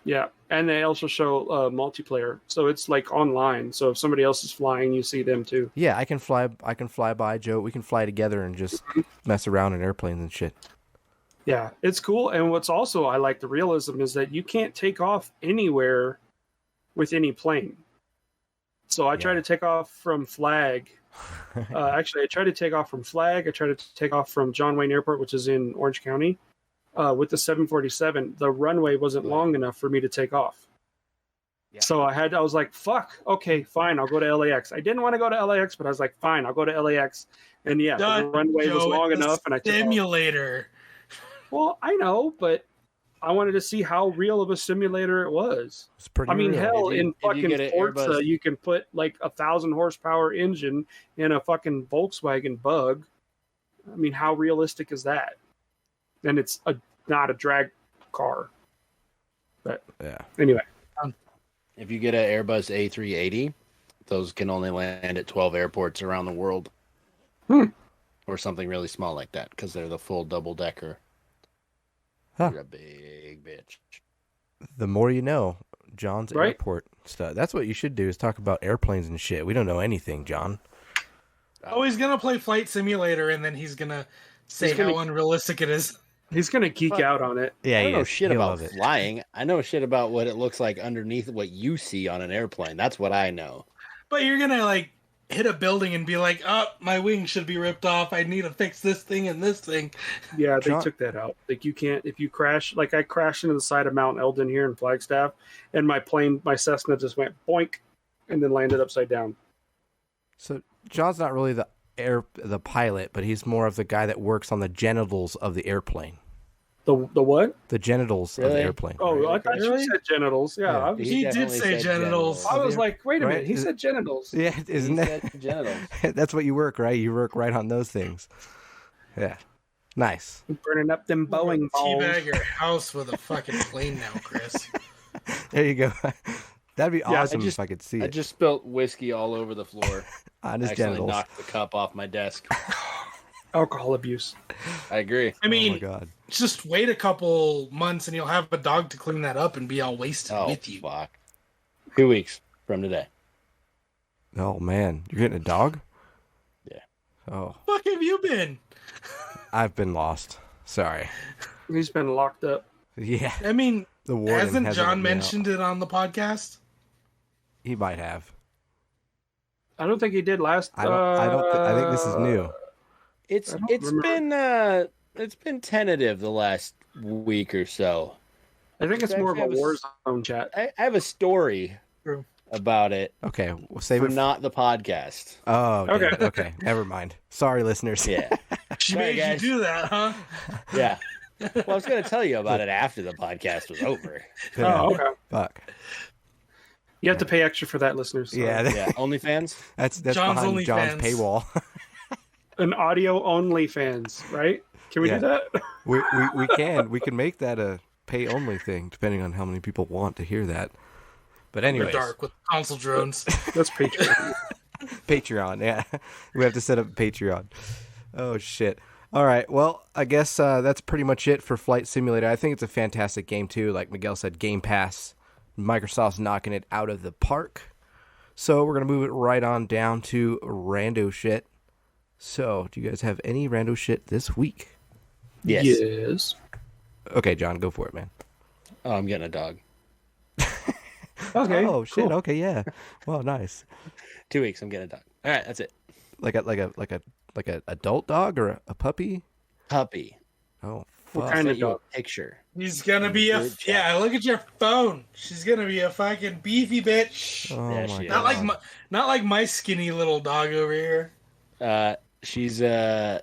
Yeah, and they also show multiplayer, so it's like online. So if somebody else is flying, you see them too.
Yeah, I can fly by Joe. We can fly together and just mess around in airplanes and shit.
Yeah, it's cool. And what's also I like the realism is that you can't take off anywhere with any plane. So I try to take off from Flag. Actually, I tried to take off from Flag. I tried to take off from John Wayne Airport, which is in Orange County. With the 747, the runway wasn't long enough for me to take off. Yeah. So I was like, fuck, okay, fine, I'll go to LAX. I didn't want to go to LAX, but I was like, fine, I'll go to LAX. And the runway was long enough, and I took
simulator.
Well, I know, but I wanted to see how real of a simulator it was.
It's pretty real.
Hell, in fucking Forza, you can put like 1,000 horsepower engine in a fucking Volkswagen Bug. I mean, how realistic is that? And it's not a drag car. But
yeah.
Anyway.
If you get an Airbus A380, those can only land at 12 airports around the world. Or something really small like that, because they're the full double-decker.
Huh.
You're a big bitch.
The more you know, John's airport stuff. That's what you should do, is talk about airplanes and shit. We don't know anything, John.
Oh, he's going to play Flight Simulator, and then he's going to say how unrealistic it is.
He's going to geek out on it.
Yeah,
I don't know shit about flying. I know shit about what it looks like underneath what you see on an airplane. That's what I know.
But you're going to, like, hit a building and be like, oh, my wing should be ripped off. I need to fix this thing and this thing.
Yeah, they took that out. Like, you can't, if you crash, like I crashed into the side of Mount Eldon here in Flagstaff, and my Cessna just went boink and then landed upside down.
So John's not really the pilot, but he's more of the guy that works on the genitals of the airplane.
The what?
The genitals of the airplane.
Oh, right? I thought you said genitals. Yeah.
He did say genitals.
I was like, wait a minute. He said genitals.
Yeah, isn't it?
Genitals.
That's what you work, right? You work right on those things. Yeah. Nice.
Burning up them Boeing balls.
Teabag your house with a fucking plane now, Chris.
There you go. That'd be awesome if I could see it.
I just spilt whiskey all over the floor.
On his
Accidentally
genitals.
knocked the cup off my desk.
Alcohol abuse.
I agree.
I mean,
oh my God.
Just wait a couple months and you'll have a dog to clean that up and be all wasted with you.
Fuck. 2 weeks from today.
Oh, man. You're getting a dog?
Yeah.
Oh.
Fuck have you been?
I've been lost. Sorry.
He's been locked up.
Yeah.
I mean,
the warden
hasn't John mentioned it on the podcast?
He might have.
I don't think he did last.
I think this is new.
It's been tentative the last week or so.
I think it's more of a Warzone chat.
I have a story about it.
Okay, we'll save
for
it
not the podcast.
Oh, okay. Never mind. Sorry, listeners.
Yeah,
she made you do that, huh?
Yeah. Well, I was going to tell you about it after the podcast was over.
Oh, okay. Fuck.
You have to pay extra for that, listeners. Sorry.
Yeah,
Yeah, OnlyFans.
that's
John's
behind John's
OnlyFans.
paywall.
An audio only fans, right? Can we
Yeah.
do that?
we can make that a pay only thing depending on how many people want to hear that. But
We're
anyways,
dark with console drones.
That's Patreon.
Patreon, yeah. We have to set up Patreon. Oh, shit. All right, well, I guess that's pretty much it for Flight Simulator. I think it's a fantastic game, too. Like Miguel said, Game Pass. Microsoft's knocking it out of the park. So we're going to move it right on down to rando shit. So, do you guys have any rando shit this week?
Yes.
Yes.
Okay, John, go for it, man.
Oh, I'm getting a dog.
Okay.
Oh, shit.
cool.
Okay, yeah. Well, nice.
2 weeks. I'm getting a dog. All right, that's it.
Like a adult dog or a puppy?
Puppy.
Oh,
What
fuck.
kind
Sent
of
you a
dog?
picture.
He's gonna be a
Group chat.
yeah. Look at your phone. She's gonna be a fucking beefy bitch.
Oh
Yeah,
my
she
god.
is.
Not like my skinny little dog over here.
She's an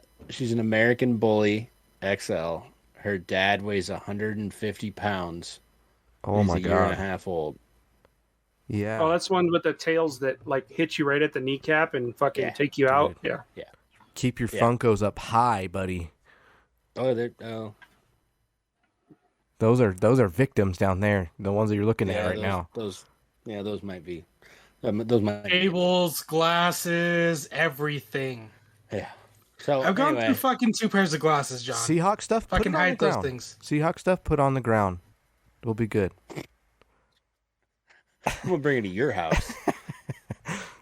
American Bully XL. Her dad weighs 150 pounds.
Oh
He's
my
a year and a
god.
half old.
Yeah.
Oh, that's one with the tails that like hit you right at the kneecap and fucking
Yeah,
take you out.
dude.
Yeah.
Keep your
Yeah.
Funkos up high, buddy.
Oh, they're
Those are victims down there. The ones that you're looking at right
those,
now.
Those might be. Those might be.
Tables, glasses, everything.
Yeah. So
I've gone
anyway,
through fucking 2 pairs of glasses, John.
Seahawk stuff. Put
Fucking
it on the
hide those
ground.
things.
Seahawk stuff. Put on the ground. It'll be good.
I'm gonna bring it to your house.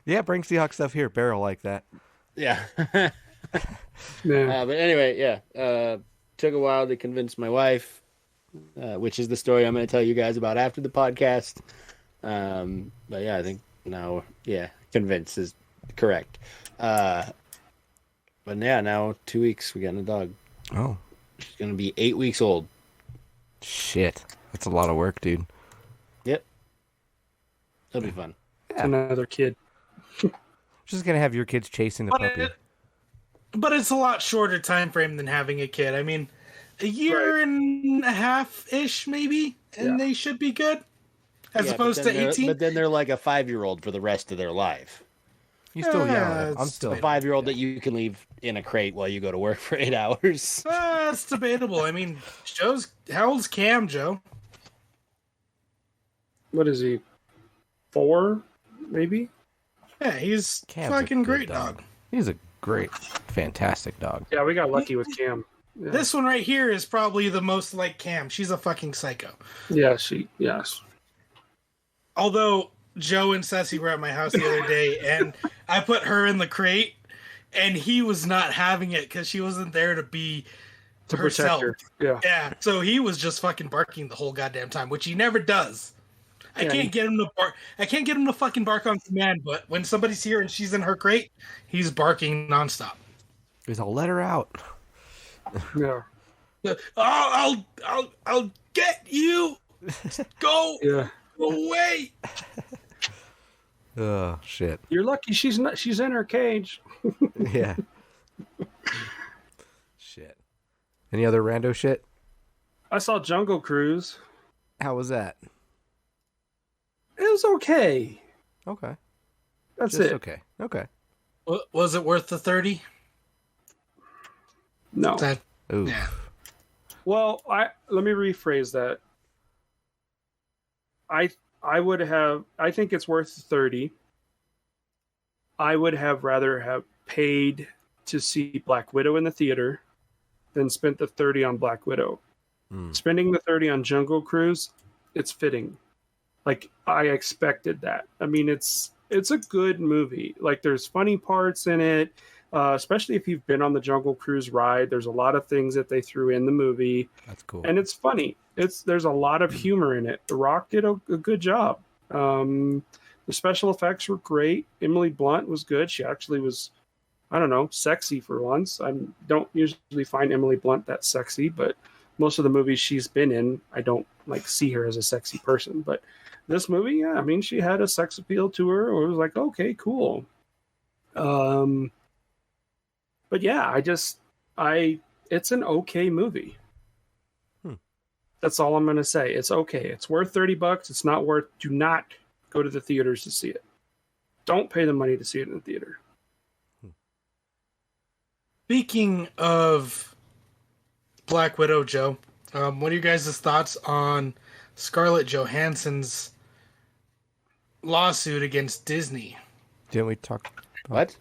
Yeah, bring Seahawk stuff here. Barrel like that.
Yeah.
Yeah.
But anyway, yeah. Took a while to convince my wife, which is the story I'm going to tell you guys about after the podcast. But yeah, I think now, convince is correct. But yeah, now 2 weeks we got a dog.
Oh
She's going to be 8 weeks old.
shit. That's a lot of work, dude.
Yep. It'll be fun.
Yeah.
Another kid.
Just gonna have your kids chasing the puppy.
But it's a lot shorter time frame than having a kid. I mean, a year
Right.
and a half ish, maybe, and they should be good. As
Yeah,
opposed
but
to
then
18.
But then they're like a 5-year-old for the rest of their life.
You still
Yeah,
yelling. I'm
it's
still.
A 5-year-old that you can leave in a crate while you go to work for 8 hours.
It's debatable. I mean, how old's Cam, Joe?
What is he? 4, maybe?
Yeah, he's
Cam's a
fucking
good
great dog.
He's a great, fantastic dog.
Yeah, we got lucky with Cam. Yeah.
This one right here is probably the most like Cam. She's a fucking psycho.
Yes.
Although Joe and Ceci were at my house the other day, and I put her in the crate, and he was not having it because she wasn't there to be
To
herself.
protect her. Yeah.
Yeah, so he was just fucking barking the whole goddamn time, which he never does. I
Yeah,
can't get him to bark. I can't get him to fucking bark on command. But when somebody's here and she's in her crate, he's barking nonstop.
He's all let her out.
Yeah.
I'll get you. Go
Yeah.
away.
Oh shit.
You're lucky she's in her cage.
Yeah. Shit. Any other rando shit?
I saw Jungle Cruise.
How was that?
It was okay.
Okay.
That's
Just
it.
okay. Okay.
Was it worth the 30?
No.
That
Ooh.
yeah.
Well, let me rephrase that. I think it's worth 30. I would have rather have paid to see Black Widow in the theater than spent the 30 on Black Widow. Spending the 30 on Jungle Cruise, it's fitting. Like I expected that. I mean, it's a good movie. Like there's funny parts in it. Especially if you've been on the Jungle Cruise ride, there's a lot of things that they threw in the movie,
That's cool.
and it's funny. There's a lot of humor in it. The Rock did a good job. The special effects were great. Emily Blunt was good. She actually was, I don't know, sexy for once. I don't usually find Emily Blunt that sexy, but most of the movies she's been in, I don't like see her as a sexy person. But this movie, yeah, I mean, she had a sex appeal to her. Or it was like, okay, cool. But yeah, it's an okay movie. That's all I'm going to say. It's okay. It's worth $30. It's not worth, do not go to the theaters to see it. Don't pay the money to see it in the theater.
Speaking of Black Widow, Joe, what are you guys' thoughts on Scarlett Johansson's lawsuit against Disney?
Didn't we talk
What?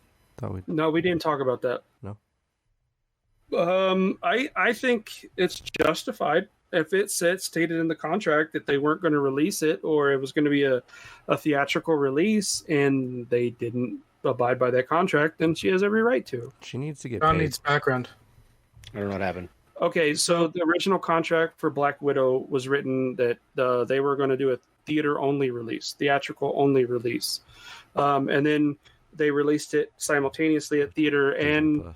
No, we didn't talk about that.
No.
I think it's justified. If it stated in the contract that they weren't going to release it, or it was going to be a theatrical release, and they didn't abide by that contract, then she has every right to.
She needs to get
John
paid.
needs background.
I don't know what happened.
Okay, so the original contract for Black Widow was written that they were going to do a theater-only release, theatrical-only release. And then they released it simultaneously at theater and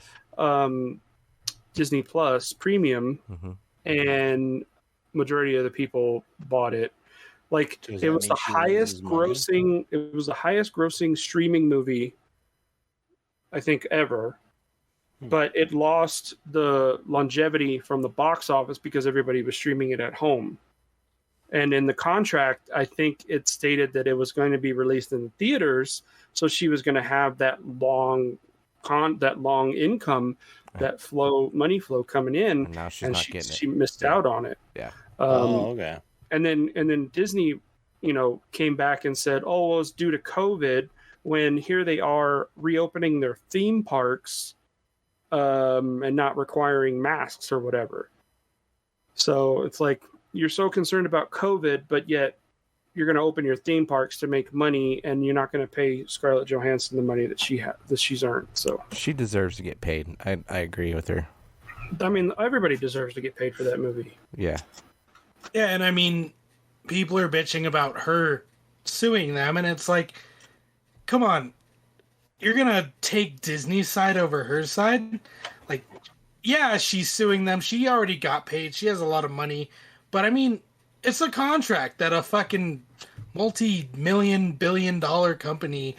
Disney Plus Premium, and majority of the people bought it. Like, it was the highest grossing streaming movie, I think, ever. But it lost the longevity from the box office because everybody was streaming it at home. And in the contract, I think it stated that it was going to be released in the theaters, so she was going to have that long income, that money flow coming in.
And now she's not getting it.
She missed out on it.
Yeah.
Okay.
And then Disney, came back and said, "Oh, well, it's due to COVID." When here they are reopening their theme parks, and not requiring masks or whatever. So it's like, you're so concerned about COVID, but yet you're going to open your theme parks to make money, and you're not going to pay Scarlett Johansson the money that she's earned. So
she deserves to get paid. I agree with her.
I mean, everybody deserves to get paid for that movie.
Yeah.
Yeah, and I mean, people are bitching about her suing them, and it's like, come on. You're going to take Disney's side over her side? Like, yeah, she's suing them. She already got paid. She has a lot of money. But, I mean, it's a contract that a fucking multi-million, billion-dollar company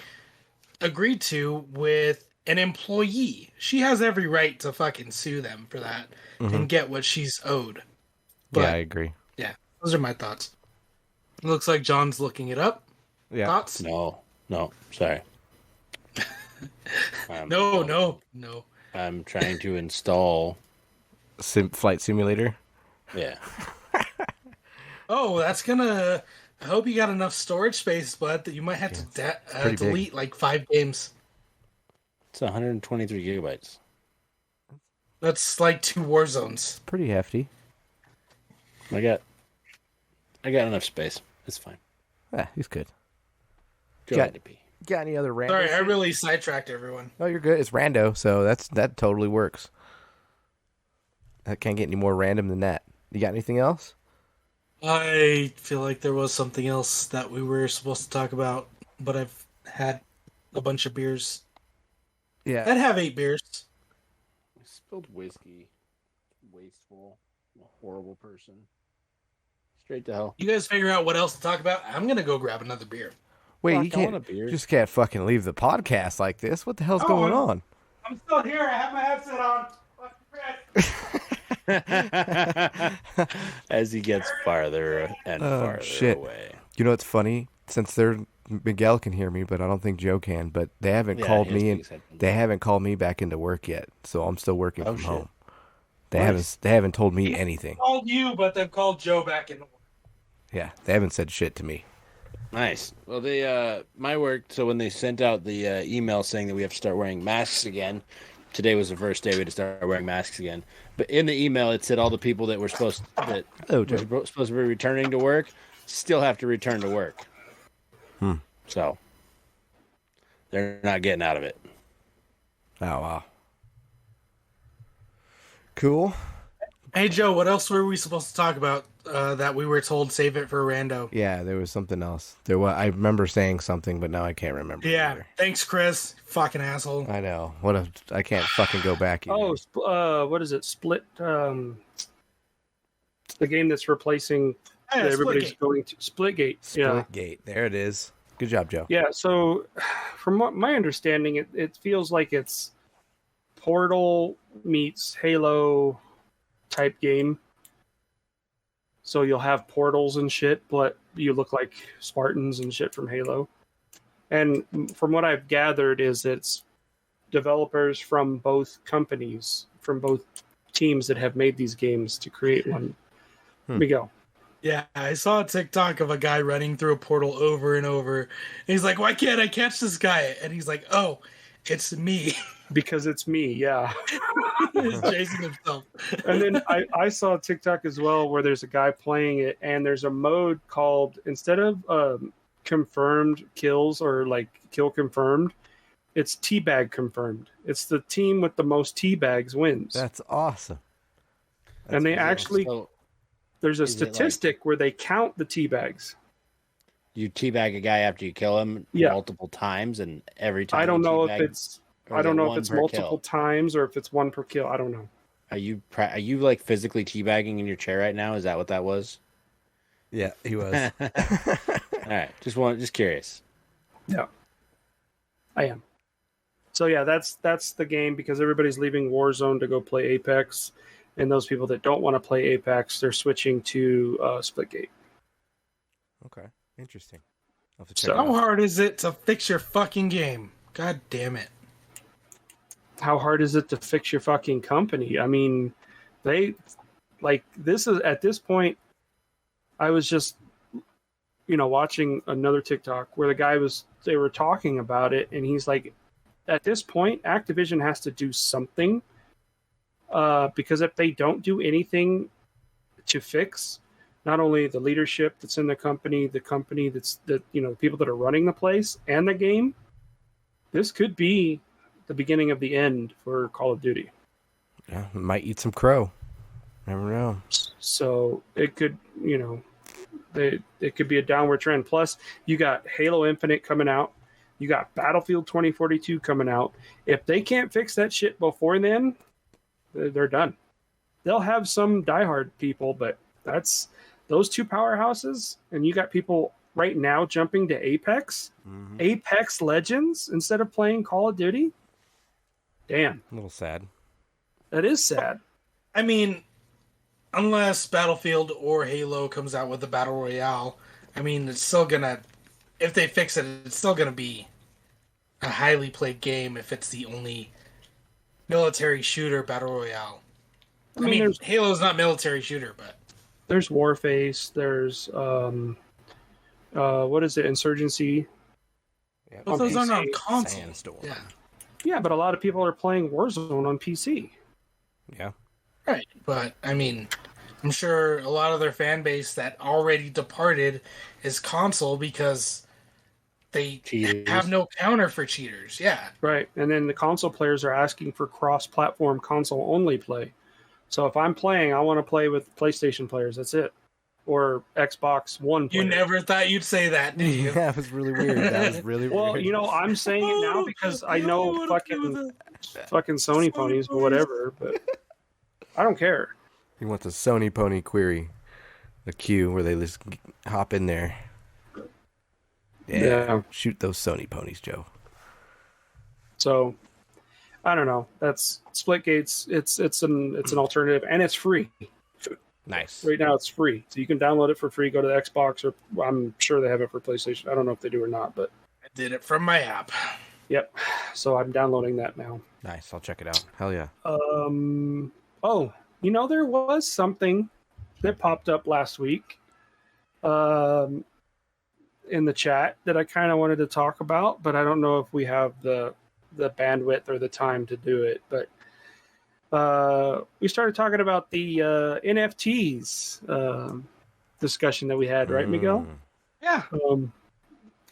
agreed to with an employee. She has every right to fucking sue them for that and get what she's owed. But,
yeah, I agree.
Yeah, those are my thoughts. It looks like John's looking it up.
Yeah.
Thoughts?
No, sorry.
No.
I'm trying to install.
Flight Simulator.
Yeah.
Oh, that's gonna. I hope you got enough storage space, but that you might have to delete like 5 games.
It's 123 gigabytes.
That's like 2 war zones.
Pretty hefty.
I got enough space. It's fine.
Ah, he's good.
Go ahead to pee.
Got any other rando?
Sorry, I really sidetracked everyone.
Oh, you're good. It's rando, so that totally works. I can't get any more random than that. You got anything else?
I feel like there was something else that we were supposed to talk about, but I've had a bunch of beers.
Yeah.
I'd have 8 beers.
I spilled whiskey. Wasteful. I'm a horrible person. Straight to hell.
You guys figure out what else to talk about. I'm gonna go grab another beer.
Wait,
Fuck,
you
I want
can't.
a beer.
You just can't fucking leave the podcast like this. What the hell's going on?
I'm still here. I have my headset on.
As he gets farther and farther
shit.
away.
You know what's funny? Since Miguel can hear me, but I don't think Joe can. But they haven't called me in. They haven't called me back into work yet, so I'm still working from home. They haven't told me anything.
Called you, but they've called Joe back in.
Yeah, they haven't said shit to me.
Nice. Well, they my work. So when they sent out the email saying that we have to start wearing masks again, today was the first day we had to start wearing masks again. But in the email, it said all the people that were supposed to be returning to work still have to return to work. So they're not getting out of it.
Oh wow. Cool.
Hey Joe, what else were we supposed to talk about that we were told save it for Rando?
Yeah, there was something else. I remember saying something, but now I can't remember.
Yeah,
either.
thanks, Chris. Fucking asshole.
I know. I can't fucking go back. Either.
Oh, what is it? Split. The game that's replacing.
Yeah,
everybody's going to Splitgate.
Splitgate. There it is. Good job, Joe.
Yeah. So, from what my understanding, it feels like it's Portal meets Halo type game. So you'll have portals and shit, but you look like Spartans and shit from Halo. And from what I've gathered is it's developers from both companies, from both teams that have made these games to create one. Miguel.
Yeah, I saw a TikTok of a guy running through a portal over and over. And he's like, why can't I catch this guy? And he's like, oh, it's me.
Because it's me, yeah.
He's chasing himself.
And then I saw a TikTok as well where there's a guy playing it, and there's a mode called, instead of confirmed kills or like kill confirmed, it's teabag confirmed. It's the team with the most teabags wins.
That's awesome.
And they actually,
So
there's a
is it
statistic where they count the teabags.
you teabag a guy after you kill him
Yeah.
multiple times, and every time
I don't
you
know if
teabag-
it's
or
I
is
don't
it
know
one
if it's
per
multiple
kill?
times or if it's one per kill. I don't know.
Are you like physically teabagging in your chair right now? Is that what that was?
Yeah, he was.
All right, just curious.
Yeah, I am. So yeah, that's the game because everybody's leaving Warzone to go play Apex, and those people that don't want to play Apex, they're switching to Splitgate.
Okay, interesting. I'll have to check
So-
it
How
out.
hard is it to fix your fucking game? God damn it.
How hard is it to fix your fucking company? I mean, this is at this point. I was just, watching another TikTok where they were talking about it, and he's like, at this point, Activision has to do something, because if they don't do anything to fix not only the leadership that's in the company the people that are running the place and the game, this could be the beginning of the end for Call of Duty.
Yeah, might eat some crow. Never know.
So it could, it could be a downward trend. Plus, you got Halo Infinite coming out. You got Battlefield 2042 coming out. If they can't fix that shit before then, they're done. They'll have some diehard people, but that's those two powerhouses. And you got people right now jumping to Apex, Apex Legends instead of playing Call of Duty. Damn,
A little sad.
that is sad.
I mean, unless Battlefield or Halo comes out with a Battle Royale, I mean, it's still gonna, if they fix it, it's still gonna be a highly played game if it's the only military shooter Battle Royale. I mean,
there's-
Halo's not military shooter, but
There's Warface. There's what is it? Insurgency.
Yeah.
but
On
those aren't on
PC,
console.
Sandstorm.
Yeah,
Yeah, but a lot of people are playing Warzone on PC.
Yeah.
right. But I mean, I'm sure a lot of their fan base that already departed is console because they
Cheaters.
have no counter for cheaters. Yeah.
Right. And then the console players are asking for cross-platform console-only play. So if I'm playing, I want to play with PlayStation players. That's it. Or Xbox One
You
players.
never thought you'd say that, did you?
That was really weird. That was really
Well,
weird.
I'm saying it now because I know fucking Sony ponies, but whatever. But I don't care.
He wants a Sony pony query, a queue where they just hop in there.
Yeah.
Shoot those Sony ponies, Joe.
So I don't know. That's Splitgate's. It's an alternative, and it's free.
Nice.
Right now, it's free, so you can download it for free. Go to the Xbox, or I'm sure they have it for PlayStation. I don't know if they do or not, but
I did it from my app.
yep. So I'm downloading that now.
Nice. I'll check it out. Hell yeah.
Oh, there was something that popped up last week, in the chat that I kind of wanted to talk about, but I don't know if we have the bandwidth or the time to do it. But we started talking about the NFTs discussion that we had, right, Miguel?
Yeah.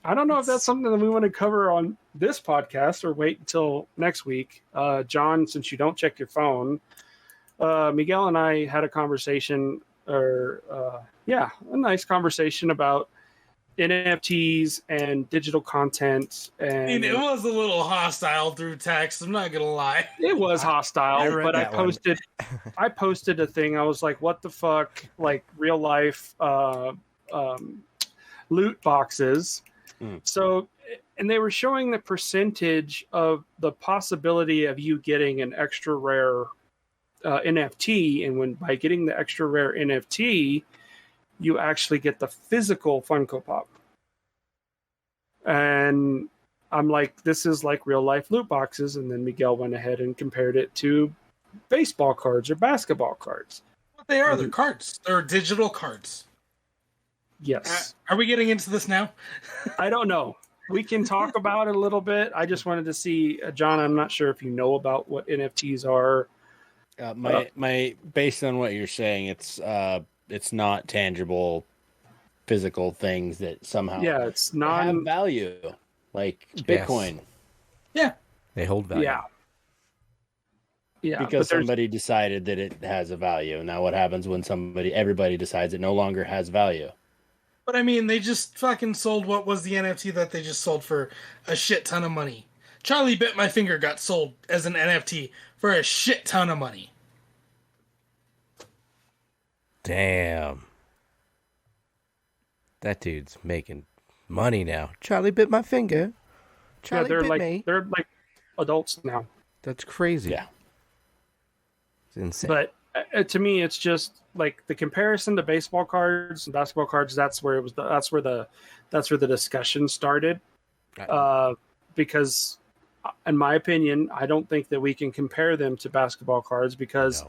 I don't know if that's something that we want to cover on this podcast or wait until next week. John, since you don't check your phone, Miguel and I had a conversation, a nice conversation about NFTs and digital content. And
I mean, it was a little hostile through text. I'm not gonna lie.
it was
I
hostile,
read
but I
that one.
posted a thing. I was like, what the fuck? Like real life loot boxes. So, and they were showing the percentage of the possibility of you getting an extra rare NFT. And by getting the extra rare NFT, you actually get the physical Funko Pop. And I'm like, this is like real life loot boxes. And then Miguel went ahead and compared it to baseball cards or basketball cards.
What they are, they're cards. They're digital cards.
Yes.
Are we getting into this now?
I don't know. We can talk about it a little bit. I just wanted to see, John, I'm not sure if you know about what NFTs are.
My based on what you're saying, it's not tangible, physical things that somehow
it's not
have value, like Bitcoin.
Yeah,
They hold value.
Yeah,
because somebody decided that it has a value. Now, what happens when everybody decides it no longer has value?
but I mean, they just fucking sold what was the NFT that they just sold for a shit ton of money. Charlie Bit My Finger got sold as an NFT for a shit ton of money.
Damn. That dude's making money now. Charlie bit my finger. Charlie bit me.
They're like adults now.
That's crazy.
Yeah.
It's insane.
But to me, it's just like the comparison to baseball cards and basketball cards. That's where the discussion started. Because, in my opinion, I don't think that we can compare them to basketball cards because,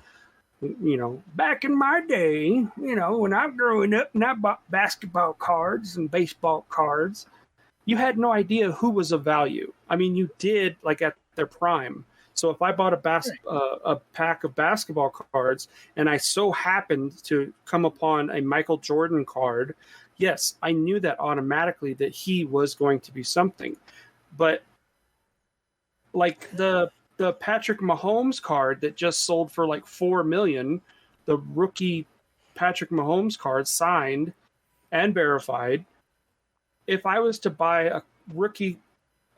back in my day, when I was growing up and I bought basketball cards and baseball cards, you had no idea who was of value. I mean, you did like at their prime. So if I bought a pack of basketball cards and I so happened to come upon a Michael Jordan card, yes, I knew that automatically that he was going to be something. But like the Patrick Mahomes card that just sold for like $4 million, the rookie Patrick Mahomes card signed and verified. If I was to buy a rookie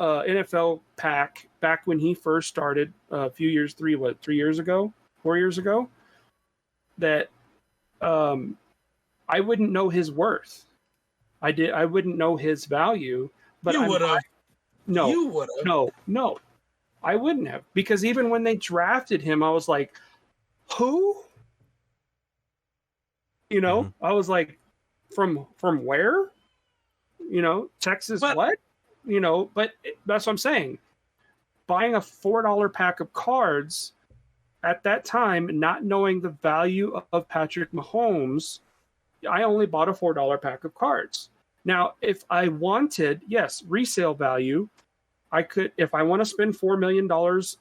NFL pack back when he first started a few years, 4 years ago, that I wouldn't know his worth. I wouldn't know his value. But
you would have.
No,
you would have.
No, I wouldn't have, because even when they drafted him, I was like, who? I was like, from where? Texas,
but,
what? But that's what I'm saying. Buying a $4 pack of cards at that time, not knowing the value of Patrick Mahomes, I only bought a $4 pack of cards. Now, if I wanted, yes, resale value, I could, if I want to spend $4 million,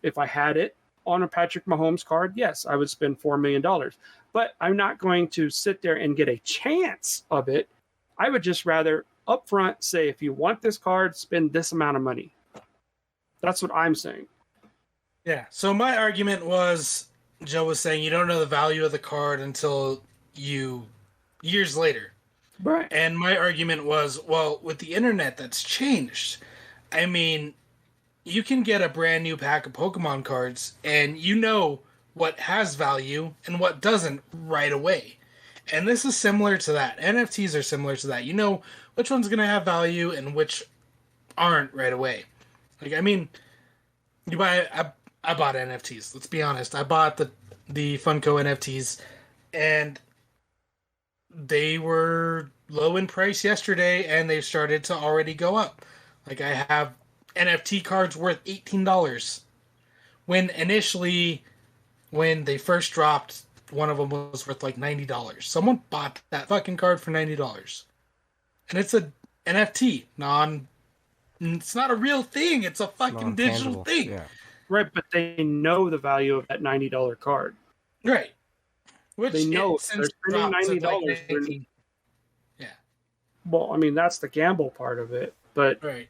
if I had it on a Patrick Mahomes card, yes, I would spend $4 million. But I'm not going to sit there and get a chance of it. I would just rather upfront say, if you want this card, spend this amount of money. That's what I'm saying.
Yeah. So my argument was, Joe was saying you don't know the value of the card until years later.
Right.
And my argument was, well, with the internet, that's changed. I mean, you can get a brand new pack of Pokemon cards and you know what has value and what doesn't right away. And this is similar to that. NFTs are similar to that. You know which one's going to have value and which aren't right away. Like, I mean, I bought NFTs. Let's be honest. I bought the Funko NFTs, and they were low in price yesterday, and they've started to already go up. Like, I have NFT cards worth $18. When they first dropped, one of them was worth like $90. Someone bought that fucking card for $90. And it's a NFT. It's not a real thing. It's a fucking digital thing.
Yeah.
Right, but they know the value of that $90 card.
Right. Which
they know they're spending $90.
Yeah.
Well, I mean, that's the gamble part of it. But
right.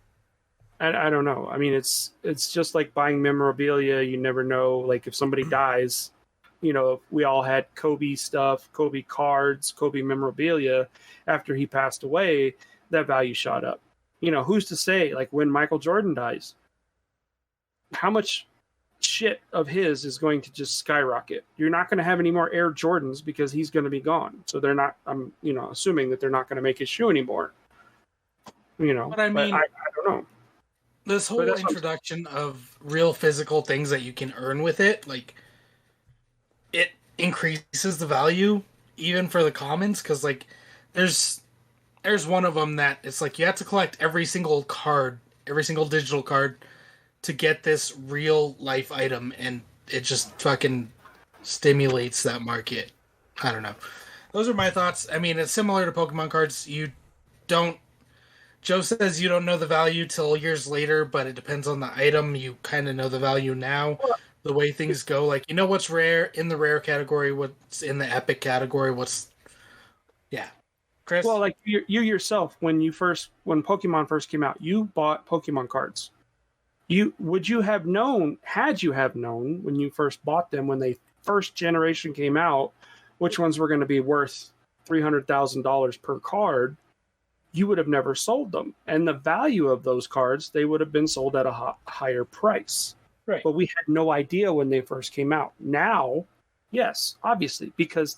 I don't know. I mean, it's just like buying memorabilia. You never know. Like, if somebody dies, we all had Kobe stuff, Kobe cards, Kobe memorabilia. After he passed away, that value shot up. Who's to say, like, when Michael Jordan dies, how much shit of his is going to just skyrocket? You're not going to have any more Air Jordans because he's going to be gone. So they're not, I'm, assuming that they're not going to make his shoe anymore.
But I mean,
I don't know.
This whole introduction of real physical things that you can earn with it, like, it increases the value even for the commons, because, like, there's one of them that it's like you have to collect every single card, every single digital card to get this real life item, and it just fucking stimulates that market. I don't know. Those are my thoughts. I mean, it's similar to Pokemon cards. Joe says you don't know the value till years later, but it depends on the item. You kind of know the value now. The way things go, like, you know what's rare in the rare category, what's in the epic category, yeah. Chris?
Well, like you yourself, when Pokemon first came out, you bought Pokemon cards. Would you have known, had you have known when you first bought them, when they first generation came out, which ones were going to be worth $300,000 per card, you would have never sold them. And the value of those cards, they would have been sold at a higher price.
Right.
But we had no idea when they first came out. Now, yes, obviously, because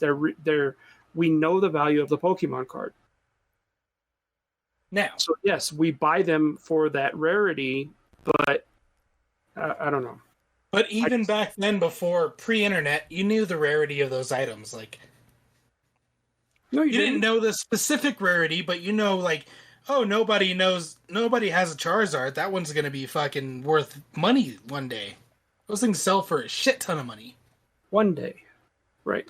we know the value of the Pokemon card.
Now.
So yes, we buy them for that rarity, but I don't know.
But even back then, before pre-internet, you knew the rarity of those items. Like,
no,
you didn't know the specific rarity, but you know, like, oh, nobody has a Charizard. That one's going to be fucking worth money one day. Those things sell for a shit ton of money.
One day. Right.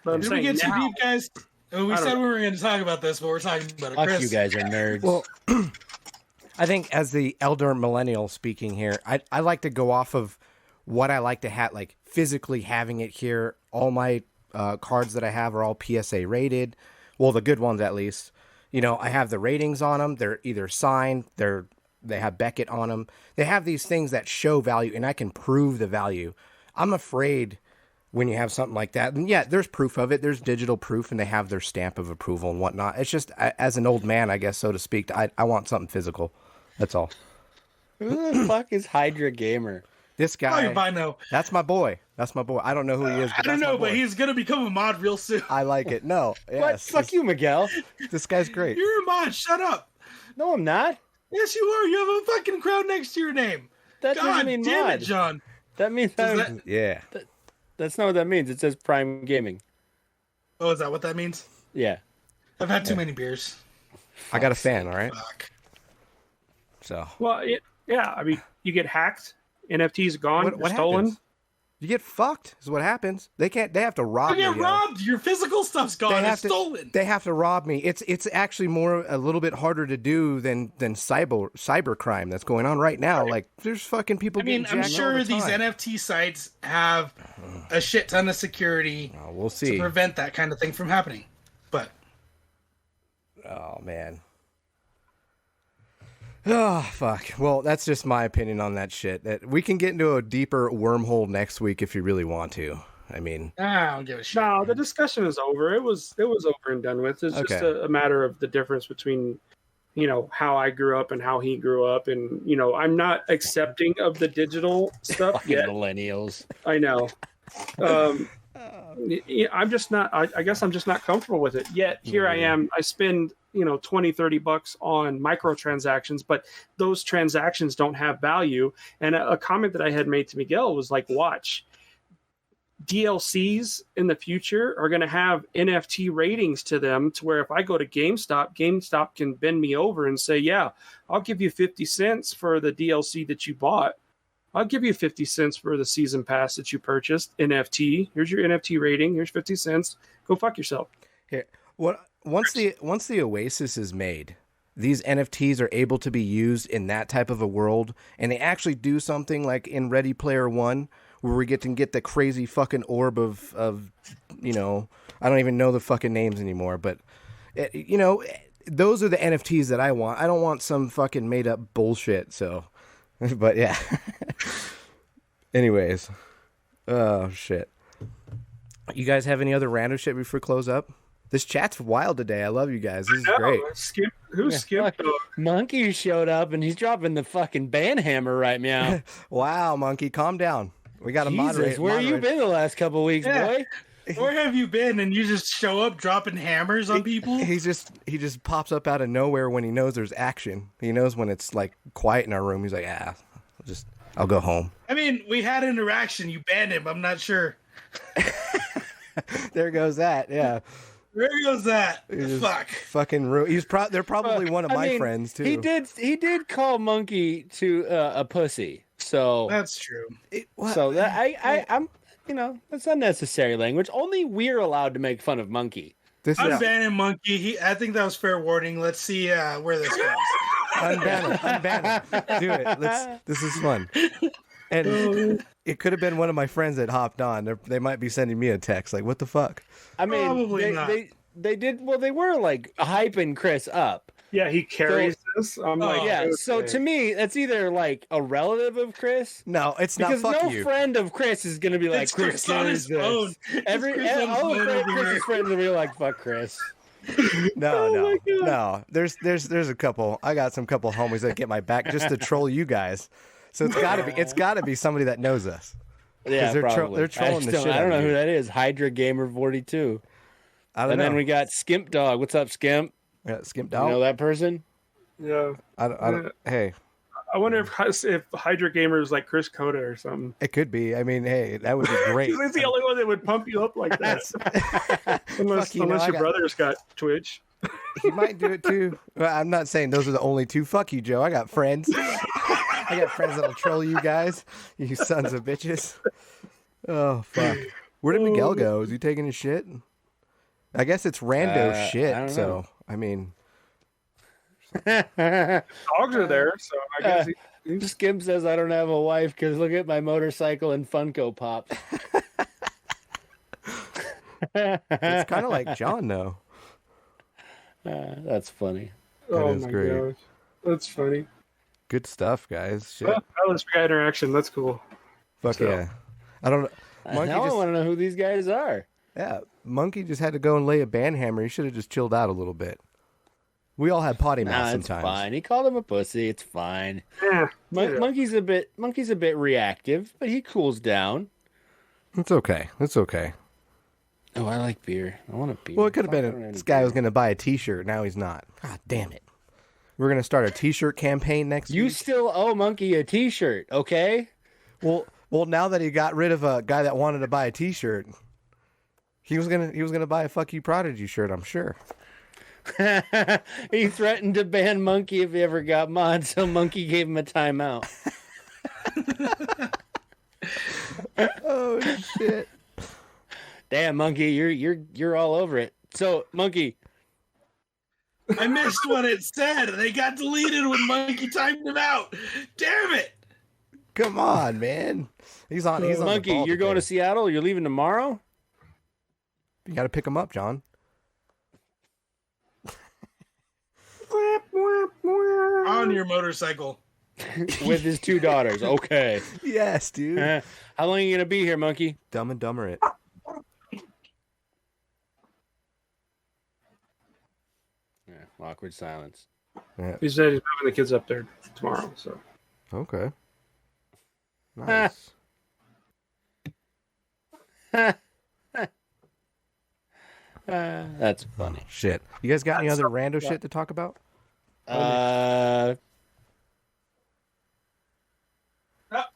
But
Did we get too deep, guys? We said we were going to talk about this, but we're talking about it.
Fuck,
Chris.
you guys are nerds.
Well, I think as the elder millennial speaking here, I like to go off of what I like to have, like physically having it here. All my cards that I have are all PSA rated. Well, the good ones at least. You know, I have the ratings on them. They're either signed, they have Beckett on them. They have these things that show value, and I can prove the value. I'm afraid when you have something like that, and yeah, there's proof of it. There's digital proof, and they have their stamp of approval and whatnot. It's just, as an old man, I guess, so to speak, I want something physical. That's all.
Who the fuck is Hydra Gamer?
This guy,
I know.
That's my boy. I don't know who he is.
I don't know, but he's going to become a mod real soon.
I like it. No. Yes,
What? Fuck you, Miguel.
This guy's great.
You're a mod. Shut up.
No, I'm not.
Yes, you are. You have a fucking crown next to your name.
That
God
doesn't mean
damn
mod.
it, John.
That means
Yeah.
That's not what that means. It says Prime Gaming.
Oh, is that what that means?
Yeah.
I've had too many beers.
I got a fan, all right?
Fuck.
So.
Well, yeah. I mean, you get hacked. NFTs gone.
What
stolen.
happens? You get fucked is what happens. They have to rob
You
me.
get robbed. Your physical stuff's gone. It's stolen.
They have to rob me. It's actually a little bit harder to do than cyber crime that's going on right now. Like, there's fucking people.
I mean, I'm sure these NFT sites have a shit ton of security.
We'll see.
To prevent that kind of thing from happening. But
oh man. Oh, fuck. Well, that's just my opinion on that shit. That we can get into a deeper wormhole next week if you really want to. I mean,
I don't give a shit.
No, the discussion is over. It was over and done with. It's just a matter of the difference between, how I grew up and how he grew up. And, I'm not accepting of the digital stuff yet.
Millennials.
I know. I'm just not, I guess I'm just not comfortable with it. Yet here I am. I spend, $20-$30 on microtransactions, but those transactions don't have value. And a comment that I had made to Miguel was like, watch, DLCs in the future are going to have NFT ratings to them, to where if I go to GameStop can bend me over and say, yeah, I'll give you 50 cents for the DLC that you bought. I'll give you 50 cents for the season pass that you purchased. NFT. Here's your NFT rating. Here's 50 cents. Go fuck yourself.
Here, once the Oasis is made, these NFTs are able to be used in that type of a world, and they actually do something like in Ready Player One, where we get the crazy fucking orb of I don't even know the fucking names anymore, but those are the NFTs that I want. I don't want some fucking made up bullshit. So. But yeah. Anyways. Oh shit. You guys have any other random shit before we close up? This chat's wild today. I love you guys. This is great.
Who skipped?
Monkey showed up and he's dropping the fucking banhammer right now.
Wow, Monkey, calm down. We got to moderate.
Where you been the last couple weeks, boy?
Where have you been? And you just show up dropping hammers on people?
He just pops up out of nowhere when he knows there's action. He knows when it's like quiet in our room. He's like, I'll go home.
I mean, we had interaction. You banned him. I'm not sure.
There goes that. Yeah.
Where goes that?
He just
Fuck.
Fucking they're probably one of
I
my
mean,
friends too.
He did call Monkey to a pussy. So
That's true.
so that I'm that's unnecessary language. Only we're allowed to make fun of Monkey.
This is
Unban Monkey. I think that was fair warning. Let's see where this goes.
unban him. Do it. This is fun. And it could have been one of my friends that hopped on. They might be sending me a text like, "What the fuck?"
I mean,
Probably not.
they did. Well, they were like hyping Chris up.
Yeah, he carries this. I'm like,
Yeah.
okay.
So to me, that's either like a relative of Chris.
No, it's not.
Because
Fuck
no
you.
friend of Chris is gonna be like
It's Chris on
carries
his phone.
this. All
phone
of
over here.
Chris's friends will be like, "Fuck Chris."
No. There's a couple. I got some couple homies that get my back just to troll you guys. So it's gotta be somebody that knows us.
Yeah,
they're
probably.
they're trolling the shit
I don't
out
know
of
who
you.
that is. Hydra Gamer 42.
I don't
And
know.
then we got Skimp Dog. What's up, Skimp?
Skimp
You know
Dog.
that person?
Yeah.
I don't, hey,
I wonder if Hydra Gamer is like Chris Coda or something.
it could be. I mean, hey, that would be great.
He's the only one that would pump you up like that. unless
Fuck you, no, I
your
got-
brother's got Twitch.
He might do it too. Well, I'm not saying those are the only two. Fuck you, Joe. I got friends. I got friends that'll troll you guys. You sons of bitches. Oh fuck. Where did Miguel go? Is he taking his shit? I guess it's rando
I
shit.
don't
So
know.
I mean,
Dogs are there, so I guess
Skimp says I don't have a wife because look at my motorcycle and Funko Pop.
it's kind of like John though.
That's funny.
That
oh
is
my
great.
gosh, that's funny.
Good stuff, guys. Shit.
Well, at least we got interaction. That's cool.
Fuck
so-
yeah. I don't know. Monkey
Now I
just,
want to know who these guys are.
yeah, Monkey just had to go and lay a band hammer. He should have just chilled out a little bit. We all have potty mouth
Nah, it's
sometimes.
fine. He called him a pussy. It's fine.
Yeah, yeah.
Monkey's a bit reactive, but he cools down.
It's okay. It's okay.
Oh, I like beer. I want a beer.
Well, it could have
Fuck, I don't
been
have
this
any
guy
beer.
was going to buy a T-shirt. Now he's not. God damn it. We're going to start a T-shirt campaign next
You
week.
still owe Monkey a T-shirt, okay?
Well, now that he got rid of a guy that wanted to buy a T-shirt, he was gonna buy a "Fuck You Prodigy" shirt. I'm sure.
He threatened to ban Monkey if he ever got mod, so Monkey gave him a timeout.
Oh shit.
Damn, Monkey, you're all over it. So, Monkey,
I missed what it said. They got deleted when Monkey timed him out. Damn it!
Come on, man. He's on. He's on. the
Monkey,
ball
you're going to
today.
Seattle? You're leaving tomorrow?
You got to pick him up, John.
On your motorcycle.
With his two daughters. Okay.
Yes, dude.
How long are you going to be here, Monkey?
Dumb and Dumber it.
Yeah, awkward silence.
Yeah.
He said he's moving the kids up there tomorrow. So
Okay. Nice.
That's funny.
Shit. You guys got any other rando shit to talk about?
Oh,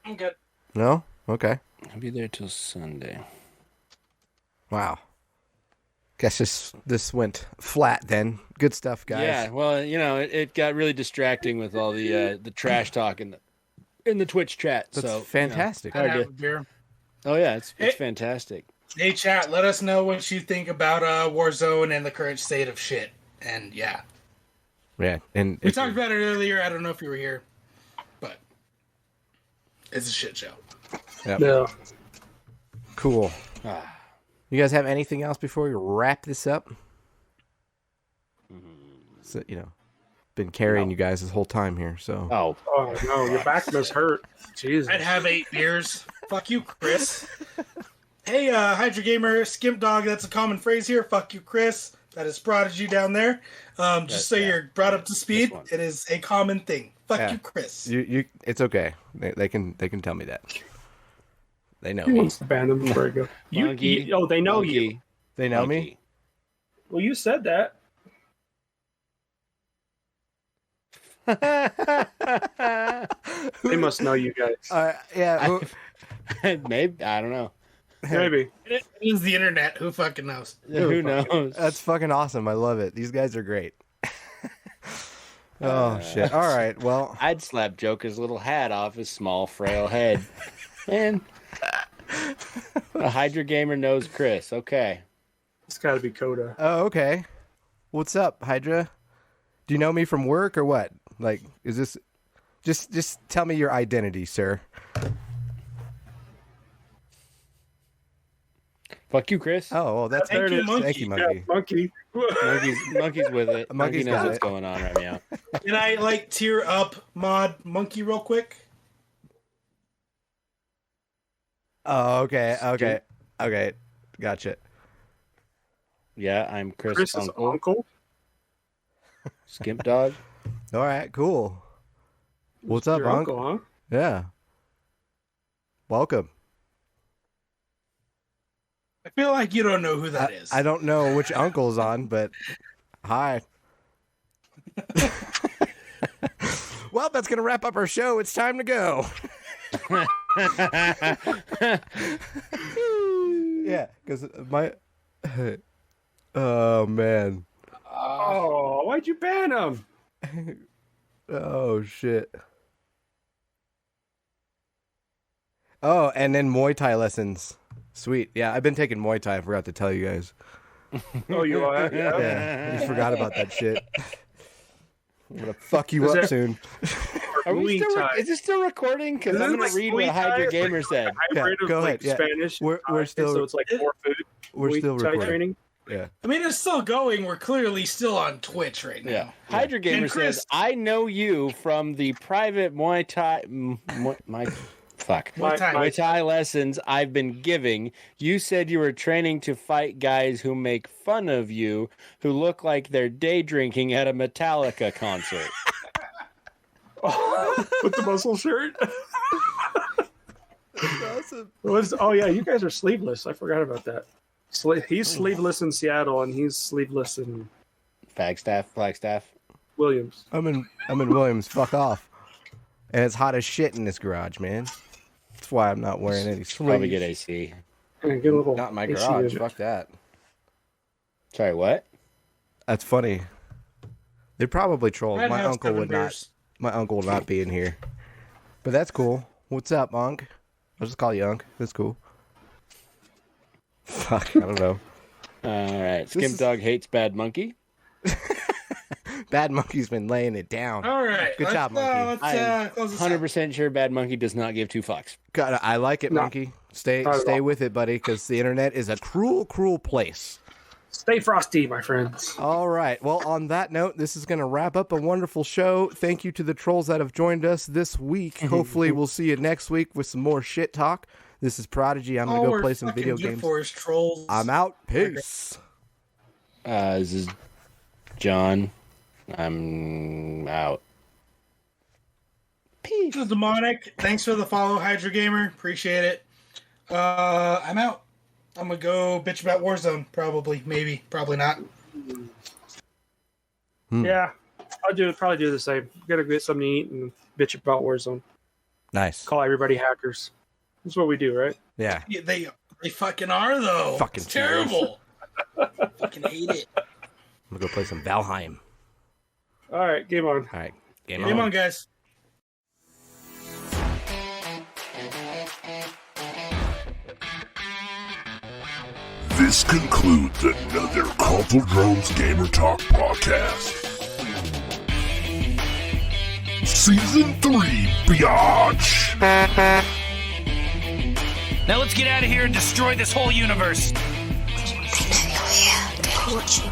I'm good.
No. Okay.
I'll be there till Sunday.
Wow. Guess this went flat then. Good stuff, guys.
Yeah, well, it got really distracting with all the trash talk in the Twitch chat.
That's
so
fantastic.
I'd
Hard
have
to-
a beer.
Oh yeah, it's
Hey.
fantastic.
Hey, chat, let us know what you think about Warzone and the current state of shit. And yeah.
Yeah, and
We talked about it earlier. I don't know if you were here. But it's a shit show.
yeah,
cool.
Ah.
You guys have anything else before we wrap this up? So, been carrying you guys this whole time here. So
Oh,
oh no, your back must hurt. Jesus.
I'd have 8 beers. Fuck you, Chris. Hey, Hydra Gamer, Skimp Dog, that's a common phrase here. Fuck you, Chris. That is Prodigy down there. Just so you're brought up to speed,
one.
it is a common thing. Fuck
Yeah.
you, Chris.
you it's okay. They can tell me that. They know
He
me.
needs to ban them before I go.
Monkey,
Oh, they know
Monkey,
you.
They know me.
Monkey.
Well, you said that. They must know you guys.
Yeah.
Maybe I don't know.
Maybe.
It is the internet. Who fucking knows?
Who knows?
That's fucking awesome. I love it. These guys are great. Oh shit! All right. Well,
I'd slap Joker's little hat off his small, frail head. Man, a Hydra gamer knows Chris. Okay.
It's got to be Coda.
oh okay. What's up, Hydra? Do you know me from work or what? Like, is this? Just tell me your identity, sir.
Fuck you, Chris.
Oh, well, that's
Thank you, Monkey.
Thank you,
Yeah,
Monkey.
monkey.
Monkey's with it. Monkey
Monkey's
knows
got
what's
it.
going on right now.
Can I like tier up mod Monkey real quick?
Oh, okay. Gotcha.
Yeah, I'm
Chris's
Uncle.
uncle.
Skimp Dog.
All right, cool. What's up,
Your
Unc?
uncle, huh?
Yeah. Welcome.
I feel like you don't know who that is.
I don't know which uncle's on, but hi. Well, that's going to wrap up our show. It's time to go. Yeah, because my... Oh, man.
Oh, why'd you ban him?
Oh, shit. Oh, and then Muay Thai lessons. Sweet. Yeah, I've been taking Muay Thai. I forgot to tell you guys.
Oh, you are? Yeah.
Yeah, I just forgot about that shit. I'm going to fuck you
Is
up
that-
soon.
Are we
Muay
still?
Thai.
Is it still recording? Because
Is
I'm
it
going
like
to read
Muay
what Hydra
Thai?
Gamer said.
Hybrid
Yeah, go
of
ahead, yeah.
Spanish. and
We're
Thai,
still-
So it's like more food.
We're
Muay
still
Thai
recording.
training.
Yeah.
I mean, it's still going. We're clearly still on Twitch right now.
Yeah. Hydra Gamer
And Chris-
says, "I know you from the private Muay Thai."
Muay Thai.
Muay Thai lessons I've been giving. You said you were training to fight guys who make fun of you, who look like they're day drinking at a Metallica concert.
With the muscle shirt.
Awesome.
Oh yeah, you guys are sleeveless. I forgot about that. He's sleeveless in Seattle, and he's sleeveless in
Flagstaff.
Williams.
I'm in Williams. Fuck off. And it's hot as shit in this garage, man. That's why I'm not wearing any sleeves.
Probably get AC.
And get a little
Not in my
AC
garage.
in it.
Fuck that.
Sorry, what?
That's funny. They probably trolled.
Red
My
House
uncle
Seven
would
Bears.
not. My uncle would not be in here. But that's cool. What's up, Unc? I'll just call you Unc. That's cool. Fuck. I don't know.
All right.
This
Skimp
is-
Dog hates Bad Monkey.
Bad Monkey's been laying it down.
All right.
Good job, Monkey.
Let's close this out.
100% sure Bad Monkey does not give two fucks.
God, I like it,
No.
Monkey. Stay
Not at all.
with it, buddy, because the internet is a cruel, cruel place.
Stay frosty, my friends.
All right. Well, on that note, this is going to wrap up a wonderful show. Thank you to the trolls that have joined us this week. Hopefully, we'll see you next week with some more shit talk. This is Prodigy. I'm going to go
we're
play some
fucking
video
good
games.
for his trolls.
I'm out. Peace.
This is John. I'm out.
This is Demonic. Thanks for the follow, Hydra Gamer. Appreciate it. I'm out. I'm gonna go bitch about Warzone. Probably, maybe, probably not.
Yeah, I'll probably do the same. Gotta get something to eat and bitch about Warzone.
Nice.
Call everybody hackers. That's what we do, right?
Yeah.
Yeah, they fucking are though.
Fucking
It's terrible. Fucking hate it.
I'm going to go play some Valheim.
All right, game on.
All right. Game
Come on, guys.
This concludes another Cultural Drones Gamer Talk podcast. Season 3, biatch!
Now let's get out of here and destroy this whole universe.
Torching